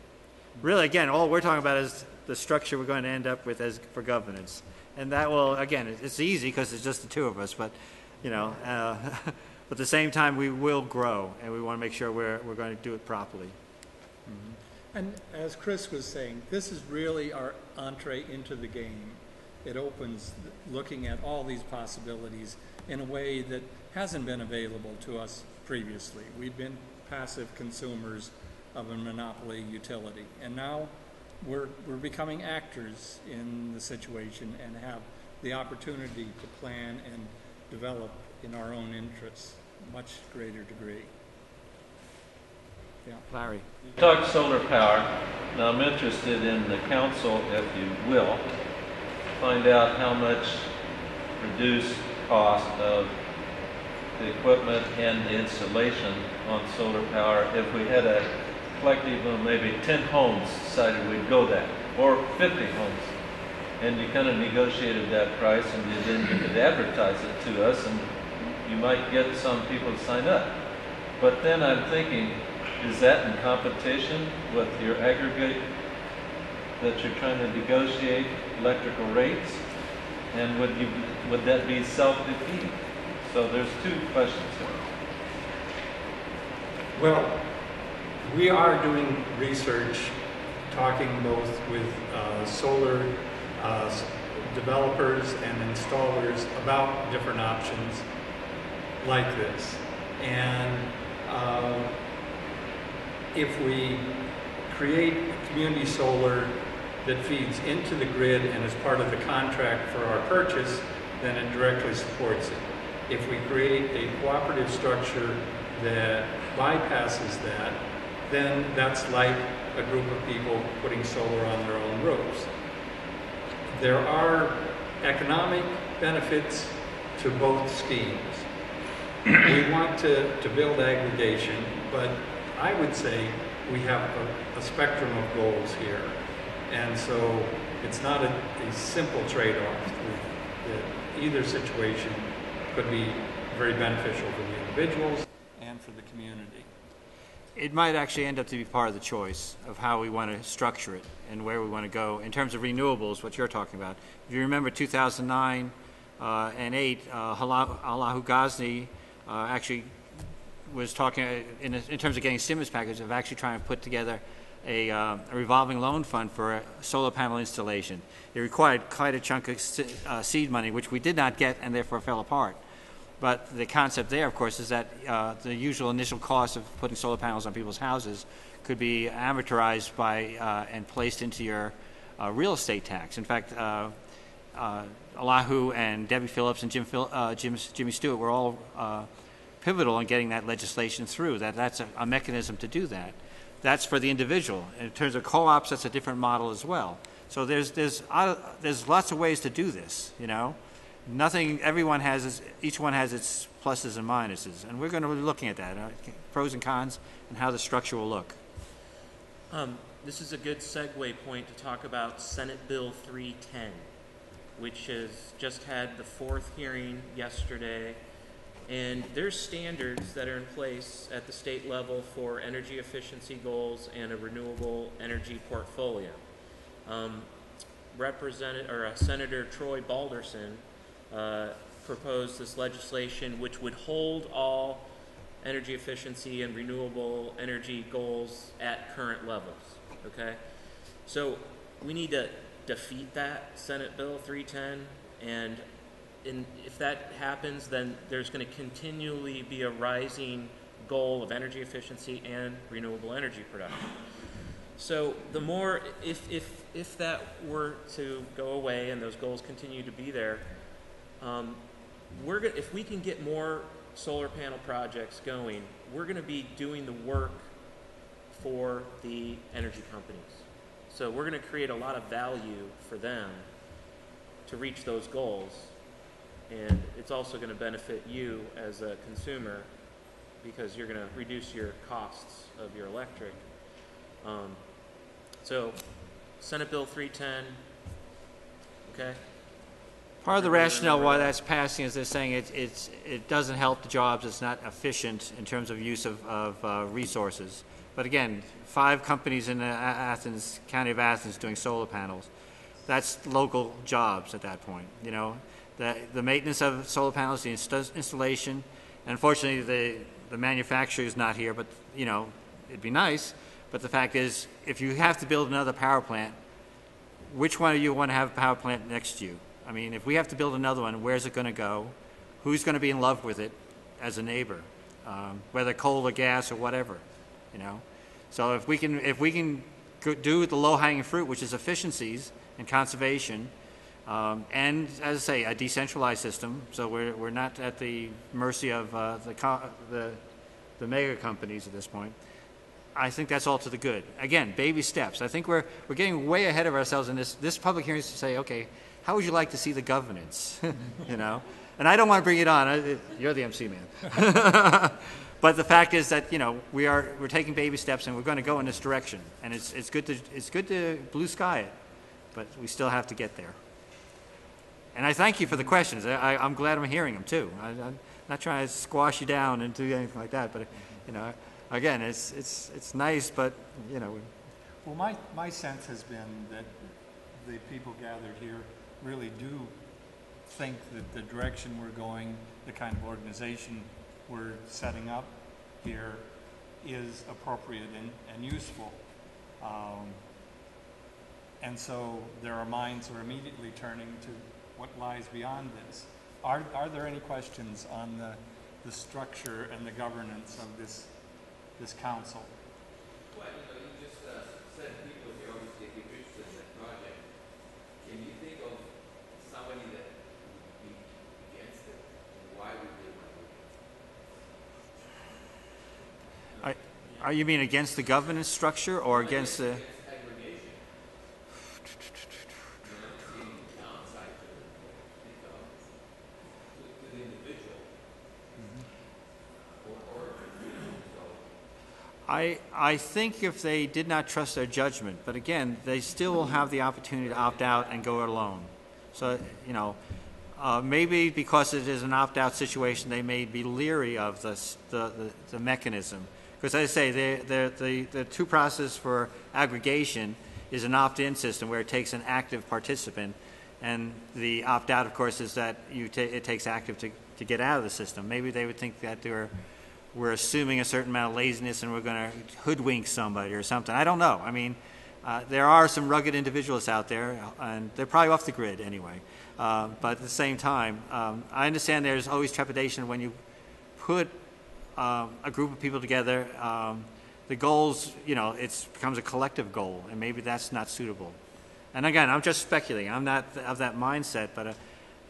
Really, again, all we're talking about is the structure we're going to end up with as for governance. And that will, again, it's easy because it's just the two of us, but, you know, but at the same time, we will grow, and we want to make sure we're going to do it properly. And as Chris was saying, this is really our entree into the game. It opens looking at all these possibilities in a way that hasn't been available to us previously. We've been passive consumers of a monopoly utility, and now we're becoming actors in the situation and have the opportunity to plan and develop in our own interests, much greater degree. Yeah. Larry. You talked solar power. Now I'm interested in the council, if you will, find out how much reduced cost of the equipment and the installation on solar power if we had a collective of maybe 10 homes decided we'd go that, or 50 homes, and you kind of negotiated that price, and you could advertise it to us, and you might get some people to sign up. But then I'm thinking, is that in competition with your aggregate that you're trying to negotiate electrical rates? And would that be self-defeating? So there's two questions here. Well, we are doing research, talking both with solar developers and installers about different options like this. And if we create community solar that feeds into the grid and is part of the contract for our purchase, then it directly supports it. If we create a cooperative structure that bypasses that, then that's like a group of people putting solar on their own roofs. There are economic benefits to both schemes. We want to build aggregation, but I would say we have a spectrum of goals here. And so it's not a simple trade-off. Either situation could be very beneficial for the individuals and for the community. It might actually end up to be part of the choice of how we want to structure it and where we want to go in terms of renewables, what you're talking about. If you remember 2009 and 8, Allahu Ghazni actually was talking in terms of getting stimulus package of actually trying to put together a revolving loan fund for a solar panel installation. It required quite a chunk of seed money, which we did not get and therefore fell apart. But the concept there, of course, is that the usual initial cost of putting solar panels on people's houses could be amortized by and placed into your real estate tax. In fact, Allahu and Debbie Phillips and Jimmy Stewart were all pivotal in getting that legislation through. That's a mechanism to do that. That's for the individual. In terms of co-ops, that's a different model as well. So there's lots of ways to do this, you know. Each one has its pluses and minuses, and we're going to be looking at that, pros and cons, and how the structure will look. This is a good segue point to talk about Senate Bill 310, which has just had the fourth hearing yesterday. And there's standards that are in place at the state level for energy efficiency goals and a renewable energy portfolio. Senator Troy Balderson proposed this legislation which would hold all energy efficiency and renewable energy goals at current levels. Okay, so we need to defeat that Senate Bill 310, and if that happens, then there's going to continually be a rising goal of energy efficiency and renewable energy production. So the more, if that were to go away and those goals continue to be there, if we can get more solar panel projects going, we're going to be doing the work for the energy companies. So we're going to create a lot of value for them to reach those goals. And it's also going to benefit you as a consumer because you're going to reduce your costs of your electric. So, Senate Bill 310, okay? Part of the rationale why that's passing is they're saying it doesn't help the jobs, it's not efficient in terms of use of resources. But again, 5 companies in Athens, County of Athens doing solar panels. That's local jobs at that point, you know. The maintenance of solar panels, the installation, and unfortunately the manufacturer is not here, but you know, it'd be nice. But the fact is, if you have to build another power plant, which one of you want to have a power plant next to you? I mean, if we have to build another one, where's it going to go? Who's going to be in love with it as a neighbor? Whether coal or gas or whatever, you know. So if we can do the low-hanging fruit, which is efficiencies and conservation, and as I say, a decentralized system, so we're not at the mercy of the mega companies at this point. I think that's all to the good. Again, baby steps. I think we're getting way ahead of ourselves in this public hearing is to say, okay, how would you like to see the governance? You know, and I don't want to bring it on. You're the MC man. But the fact is that, you know, we're taking baby steps and we're going to go in this direction, and it's good to blue sky it, but we still have to get there. And I thank you for the questions. I'm glad I'm hearing them too. I'm not trying to squash you down and do anything like that, but you know, again, it's nice, but you know. Well, my sense has been that the people gathered here really do think that the direction we're going, the kind of organization we're setting up here is appropriate and useful. And so their minds are immediately turning to what lies beyond this. Are there any questions on the structure and the governance of this council? Well, you know, you just said people here obviously be interested in that project. Can you think of somebody that would be against it? And why would they want to do it? Are you mean against the governance structure or against the? Aggregation. You know, I don't see any downside to it. To the individual. I think if they did not trust their judgment, but again, they still will have the opportunity to opt out and go it alone. So, you know, maybe because it is an opt-out situation, they may be leery of the mechanism. Because as I say, the two process for aggregation is an opt-in system where it takes an active participant, and the opt-out, of course, is that it takes active to get out of the system. Maybe they would think that we're assuming a certain amount of laziness and we're going to hoodwink somebody or something. I don't know. I mean, there are some rugged individuals out there, and they're probably off the grid anyway. But at the same time, I understand there's always trepidation when you put a group of people together. The goals, you know, it becomes a collective goal, and maybe that's not suitable. And again, I'm just speculating. I'm not of that mindset, but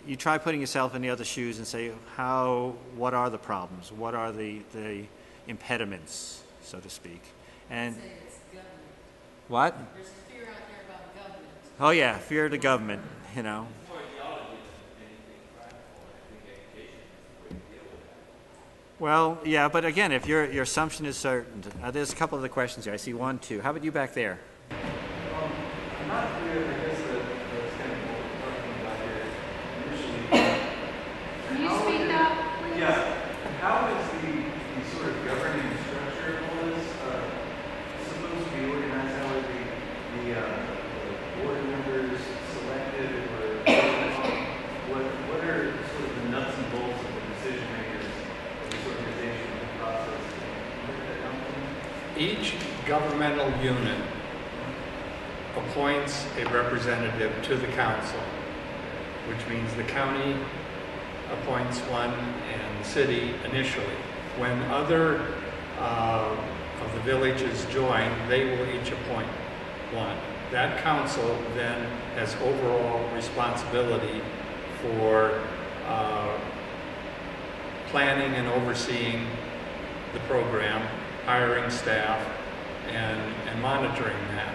you try putting yourself in the other shoes and say, what are the problems? What are the impediments, so to speak? And what? There's fear out there about government. Oh yeah, fear of the government, you know. Well, yeah, but again, if your assumption is certain, there's a couple of the questions here. I see 1, 2. How about you back there? I'm not clear, I guess, that's kind of what we're talking about here initially. Can you speak up, please? Yeah. How is the sort of governing structure of all this supposed to be organized? How are the board members selected, or what are sort of the nuts and bolts of the decision makers of this organization process? Where did that come from? Each governmental unit appoints a representative to the council, which means the county appoints one and the city initially. When other of the villages join, they will each appoint one. That council then has overall responsibility for planning and overseeing the program, hiring staff, and monitoring that.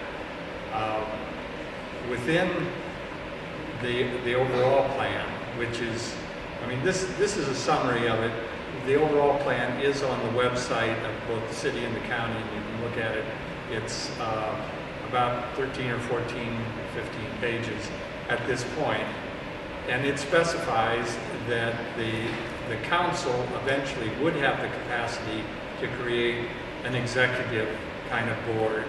Within the overall plan, which is, I mean, this is a summary of it. The overall plan is on the website of both the city and the county, and you can look at it. It's about 13 or 14, 15 pages at this point, and it specifies that the council eventually would have the capacity to create an executive kind of board,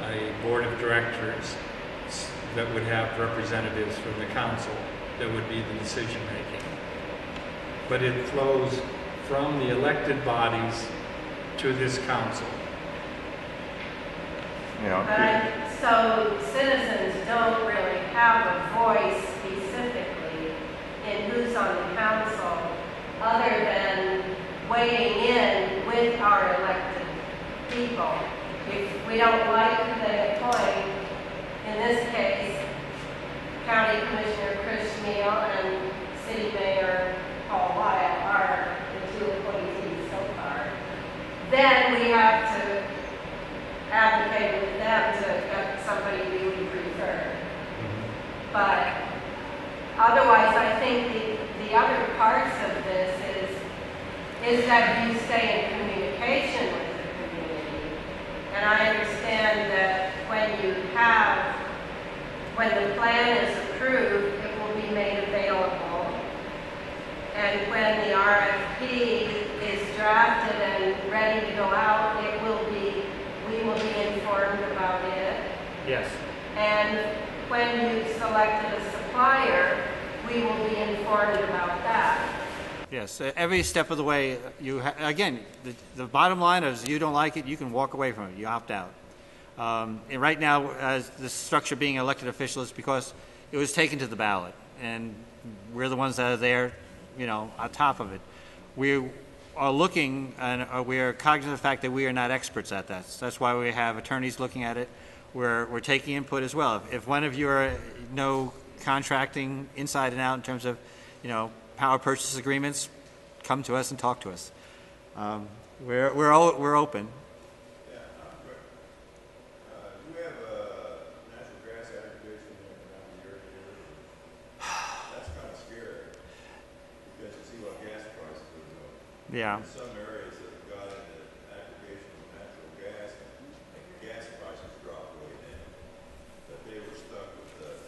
a board of directors that would have representatives from the council that would be the decision making. But it flows from the elected bodies to this council. So citizens don't really have a voice specifically in who's on the council, other than weighing in with our elected people. If we don't like who they appoint, in this case, County Commissioner Chris Schmiel and City Mayor Paul Wyatt are the two appointees so far, then we have to advocate with them to get somebody we would prefer. But otherwise, I think the other parts of this is that you stay in communication with the community. And I understand that when the plan is approved, it will be made available. And when the RFP is drafted and ready to go out, we will be informed about it. Yes. And when you've selected a supplier, we will be informed about that. Yes, every step of the way, again, the bottom line is you don't like it, you can walk away from it, you opt out. And right now, as the structure being elected officials, because it was taken to the ballot, and we're the ones that are there, on top of it. We are looking, and we are cognizant of the fact that we are not experts at that. So that's why we have attorneys looking at it. We're taking input as well. If one of you know contracting inside and out in terms of, power purchase agreements, come to us and talk to us. We're open. Yeah, quick. Do we have natural gas aggregation around the area here? That's kind of scary because you see what gas prices are doing. Yeah. In some areas that have got into aggregation of natural gas, and gas prices drop way down. But they were stuck with the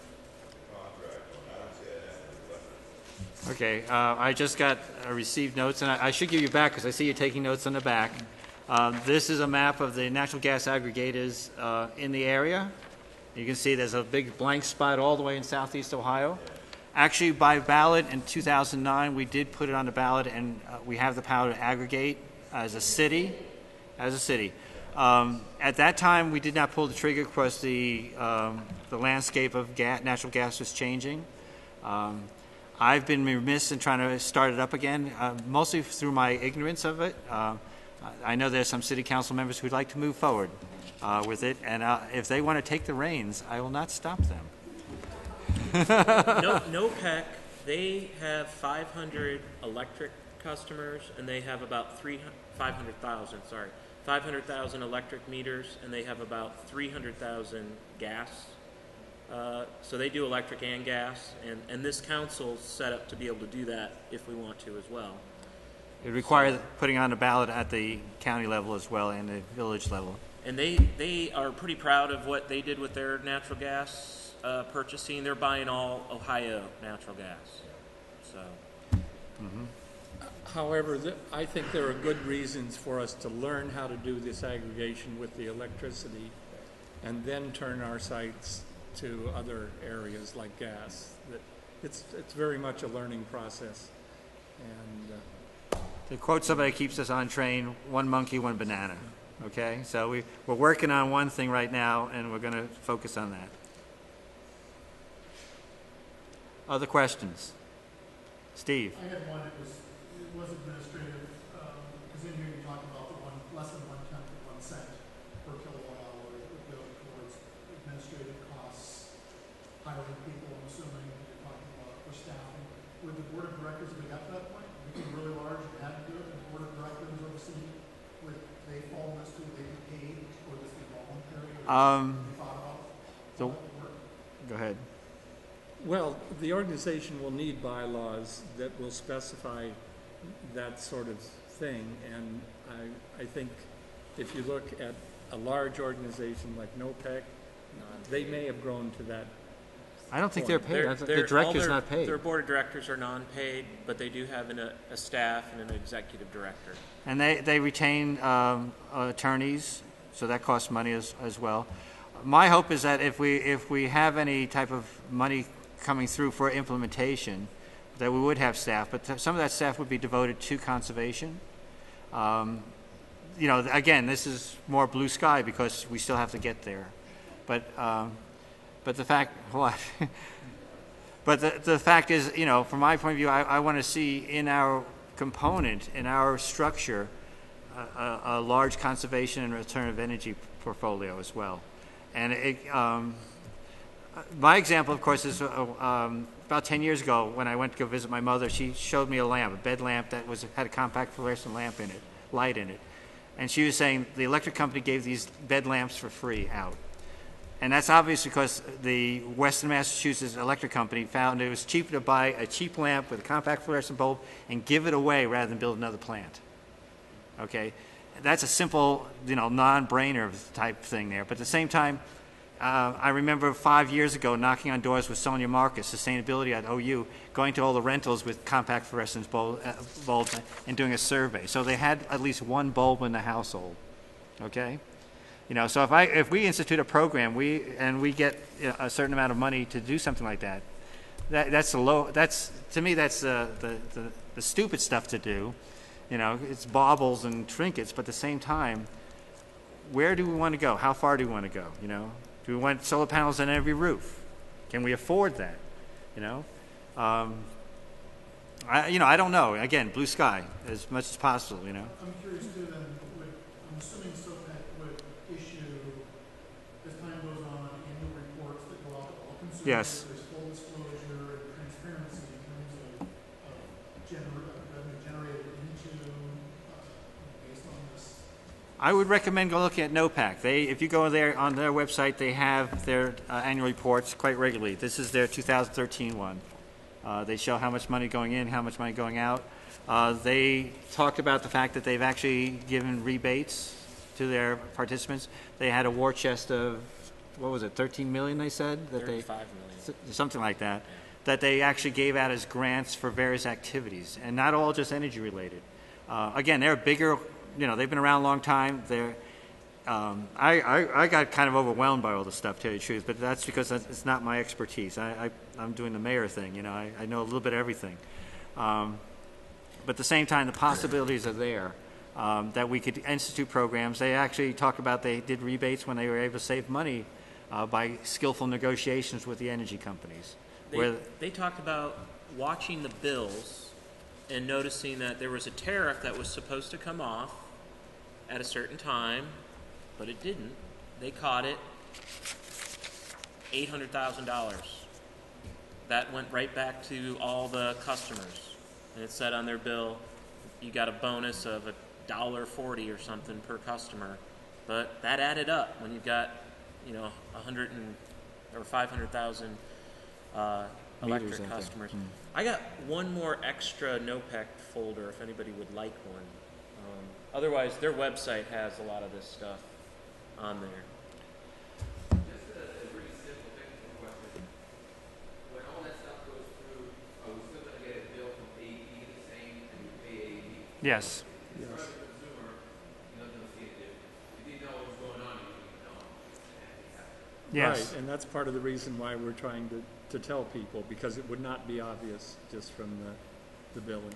contract on. I don't see that happening. Okay, I just got received notes, and I should give you back because I see you're taking notes on the back. This is a map of the natural gas aggregators in the area. You can see there's a big blank spot all the way in southeast Ohio. Actually, by ballot in 2009, we did put it on the ballot, and we have the power to aggregate as a city. At that time, we did not pull the trigger because the landscape of natural gas was changing. I've been remiss in trying to start it up again, mostly through my ignorance of it. I know there's some city council members who'd like to move forward with it, and if they want to take the reins, I will not stop them. NOPEC, they have 500 electric customers, and they have about 500,000 electric meters, and they have about 300,000 gas. So they do electric and gas, and this council's set up to be able to do that if we want to as well. It requires putting on the ballot at the county level as well and the village level. And they are pretty proud of what they did with their natural gas purchasing. They're buying all Ohio natural gas. So. However, I think there are good reasons for us to learn how to do this aggregation with the electricity and then turn our sights to other areas like gas. It's very much a learning process. And to quote somebody who keeps us on train, one monkey, one banana. Okay? So we're working on one thing right now, and we're going to focus on that. Other questions? Steve? I had one, it was administrative, because in here you talk about the less than 1/10 of 1 cent per kilowatt hour that would go towards administrative costs, hiring people, I'm assuming you're talking about for staffing. Would the board of directors, if we got to that point, became really large and had to do it, and the board of directors of the city, would they fall in this too, they be paid, or this be voluntary, or be thought about? Go ahead. well, the organization will need bylaws that will specify that sort of thing. And I think if you look at a large organization like NOPEC They may have grown to that. I don't think they're paid. I think the director's all not paid. Their board of directors are non-paid, but they do have a staff and an executive director. And they retain attorneys, so that costs money as well. My hope is that if we have any type of money coming through for implementation, that we would have staff, but some of that staff would be devoted to conservation. You know, again, this is more blue sky because we still have to get there. But the fact, what? But the fact is, you know, from my point of view, I want to see in our component, in our structure, a large conservation and alternative energy portfolio as well. And my example, of course, is about 10 years ago when I went to go visit my mother. She showed me a lamp, a bed lamp that had a compact fluorescent lamp in it, light in it. And she was saying the electric company gave these bed lamps for free out. And that's obviously because the Western Massachusetts Electric Company found it was cheaper to buy a cheap lamp with a compact fluorescent bulb and give it away rather than build another plant. Okay? That's a simple, you know, non-brainer type thing there. But at the same time, I remember 5 years ago knocking on doors with Sonia Marcus, sustainability at OU, going to all the rentals with compact fluorescent bulbs and doing a survey. So they had at least one bulb in the household. Okay? You know, so if we institute a program, we get a certain amount of money to do something like that, to me that's the stupid stuff to do. You know, it's baubles and trinkets, but at the same time, where do we want to go? How far do we want to go? You know, do we want solar panels on every roof? Can we afford that? You know, I don't know. Again, blue sky as much as possible. You know. I'm curious too. Then, I'm assuming SOPAC would issue, as time goes on, annual reports that go out to all consumers. Yes. There's full disclosure and transparency in terms of revenue generated into based on this. I would recommend go looking at NOPAC. If you go there on their website, they have their annual reports quite regularly. This is their 2013 one. They show how much money going in, how much money going out. They talked about the fact that they've actually given rebates to their participants. They had a war chest of, what was it, 13 million, they said? 35 million. Something like that. That they actually gave out as grants for various activities, and not all just energy related. Again, they're bigger, you know, they've been around a long time. I got kind of overwhelmed by all this stuff, to tell you the truth, but that's because it's not my expertise. I'm doing the mayor thing, you know, I know a little bit of everything. But at the same time, the possibilities are there that we could institute programs. They actually talked about they did rebates when they were able to save money by skillful negotiations with the energy companies. They talked about watching the bills and noticing that there was a tariff that was supposed to come off at a certain time, but it didn't. They caught it, $800,000. That went right back to all the customers. And it said on their bill, you got a bonus of $1.40 or something per customer. But that added up when you've got, you know, 500,000 electric customers. I got one more extra NOPEC folder if anybody would like one. Otherwise, their website has a lot of this stuff on there. Just a really simple technical question. When all that stuff goes through, are we still going to get a bill from AEP the same and we pay AEP? Yes. As far as the consumer, you're not going to see a difference. If you didn't know what was going on, you wouldn't know. Yes. Right, and that's part of the reason why we're trying to tell people, because it would not be obvious just from the billing.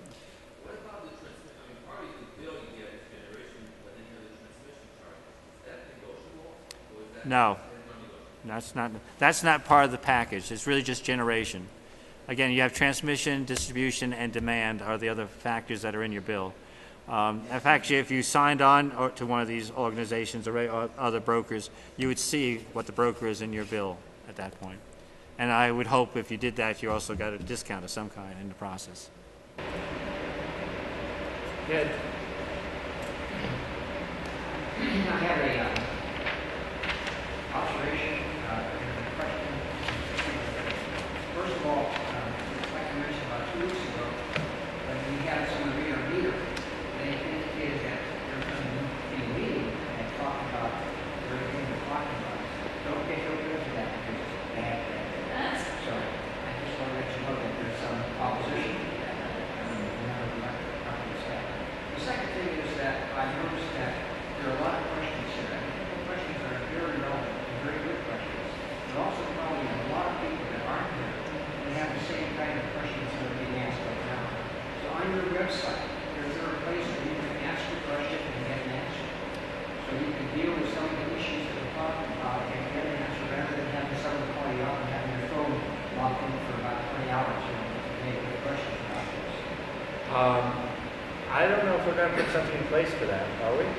What about the transmission? I mean, part of the bill you get is generation, but then you have the transmission charge. Is that negotiable? Or is that No. non-negotiable? That's not part of the package. It's really just generation. Again, you have transmission, distribution, and demand are the other factors that are in your bill. In fact, if you signed on to one of these organizations or other brokers, you would see what the broker is in your bill at that point. And I would hope if you did that, you also got a discount of some kind in the process. Good. I have a observation and a question. First of all, like I mentioned about 2 weeks ago, when we had someone read our meter, they indicated that there was going to be a meeting and talk about everything we're talking about. Don't get there are a lot of questions here. I think the questions are very relevant, and very good questions. But also probably a lot of people that aren't here, they have the same kind of questions that are being asked right now. So on your website, is there a place where you can ask your question and get an answer? So you can deal with some of the issues that we're talking about and get an answer rather than having someone call you up and having your phone locked in for about 20 hours, you know, to make a question about this. I don't know if we're going to put something in place for that, are we?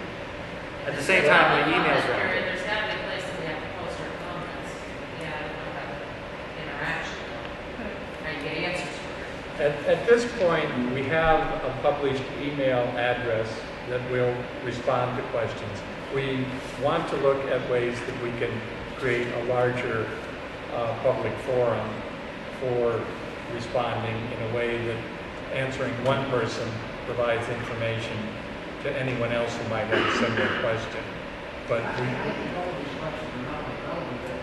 At the same time, the emails are out there. There's got to be a place that we have to post our comments. Yeah, I don't know about interaction. How you get answers for it. At this point, we have a published email address that will respond to questions. We want to look at ways that we can create a larger public forum for responding in a way that answering one person provides information to anyone else who might have a similar question. But I think all of these questions are not relevant, but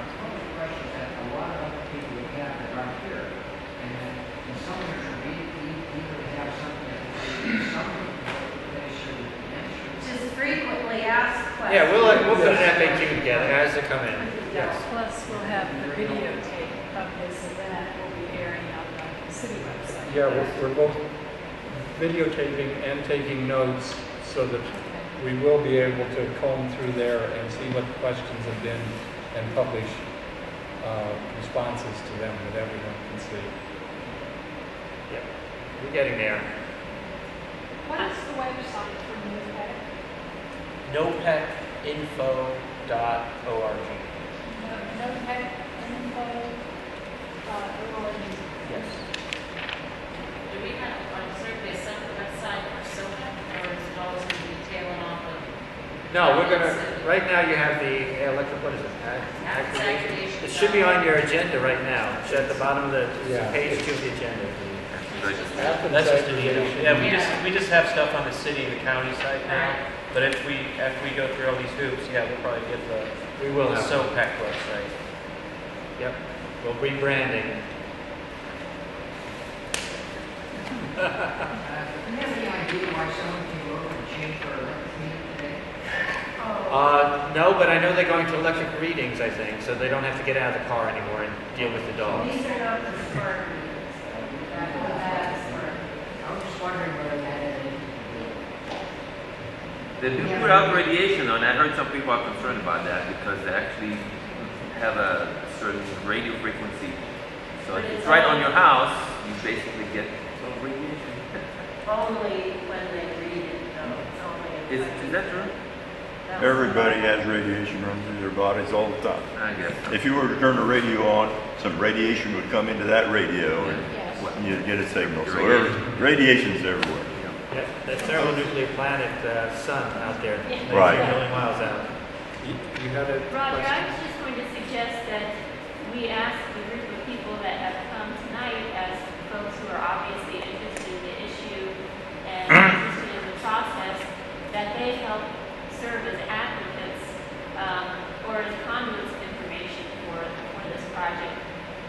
some of the questions that a lot of other people would have that aren't here, and some of them should either have something that they should answer. Just frequently asked questions. Yeah, we'll put an FAQ together as they come in. Yes. Plus, we'll have the videotape of this event will be airing on the city website. yeah, we're both videotaping and taking notes so that we will be able to comb through there and see what the questions have been and publish responses to them that everyone can see. Yep. We're getting there. What is the website for NOPEC? nopecinfo.org. NOPECinfo.org. Yes. Do we have, certainly a separate website for SOPEC, or is it always going to be tailing off of? No, we're gonna, right now you have the what is it? Activation. It should be on your agenda right now. It's at the bottom of the Yeah. page 2 of the agenda. That's just an issue. Yeah, we just have stuff on the city and the county site now. But if we, after we go through all these hoops, yeah, we'll probably get the We will have. SOPEC website. Yep. We'll rebranding. Do you have any idea why someone came over and changed our electric meter today? No, but I know they're going to electric readings, I think, so they don't have to get out of the car anymore and deal with the dogs. These are not the smart meters, though. That's smart. I was just wondering whether that had anything to do with it. They do put out radiation on. I heard some people are concerned about that because they actually have a certain radio frequency. So if it's right on your house, you basically get some radiation. Only when they read it, though. It's only Is that true? Everybody has radiation running through their bodies all the time. I guess. If you were to turn the radio on, some radiation would come into that radio and you'd get a signal. So radiation's everywhere. Yep, that thermonuclear planet sun out there. Right. A million miles out. You had a Roger, I question? was just going to suggest that we ask the group of people that have come tonight as folks who are obviously interested in the issue and interested in the process, that they help serve as advocates or as conduits of information for this project.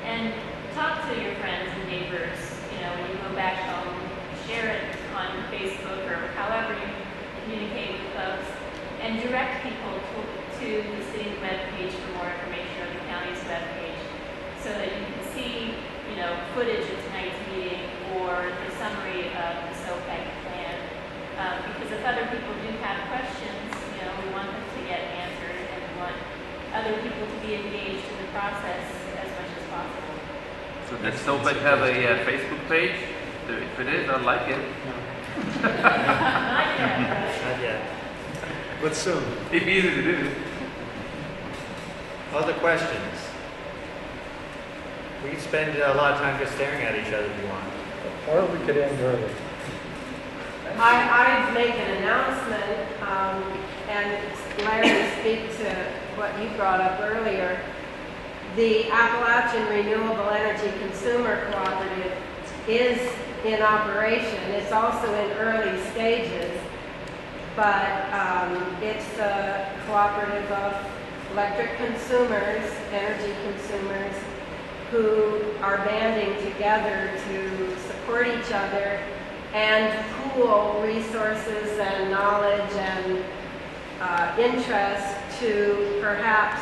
And talk to your friends and neighbors, you know, when you go back home, share it on Facebook or however you communicate with folks, and direct people to the city's webpage for more information, or the county's webpage, so that you can see, you know, footage of tonight's meeting or the summary of the SOPEC plan. Because if other people do have questions, you know, we want them to get answered, and we want other people to be engaged in the process as much as possible. So does SOPEC have a Facebook page? If it is, I'd like it. Not yet, Not yet. But soon. It'd be easy to do. Other questions? We could spend a lot of time just staring at each other if you want. Or we could end early. I'd make an announcement, and Larry, speak to what you brought up earlier. The Appalachian Renewable Energy Consumer Cooperative is in operation. It's also in early stages, but it's a cooperative of electric consumers, energy consumers, who are banding together to support each other and pool resources and knowledge and interest to perhaps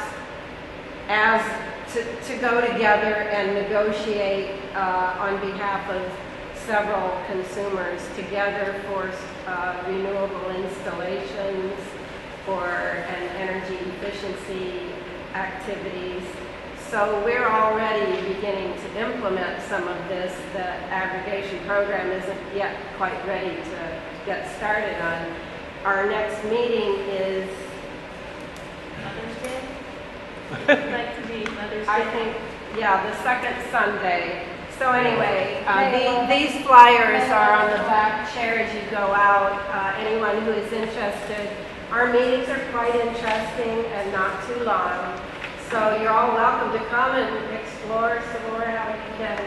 to go together and negotiate on behalf of several consumers together for renewable installations and energy efficiency activities. So we're already beginning to implement some of this. The aggregation program isn't yet quite ready to get started on. Our next meeting is, Mother's Day? I'd like to be Mother's Day. I think, yeah, the second Sunday. So anyway, these flyers are on the back chair as you go out. Anyone who is interested. Our meetings are quite interesting and not too long. So you're all welcome to come and explore some more how we can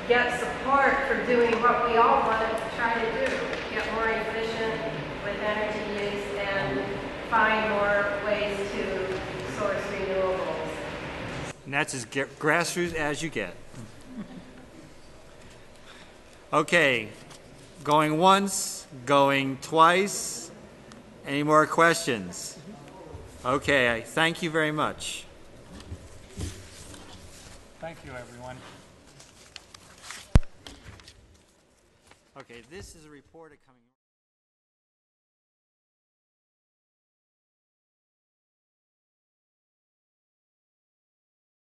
get support for doing what we all want to try to do. Get more efficient with energy use and find more ways to source renewables. And that's as grassroots as you get. Okay, going once, going twice. Any more questions? Okay, thank you very much. Thank you, everyone. Okay, this is a report coming.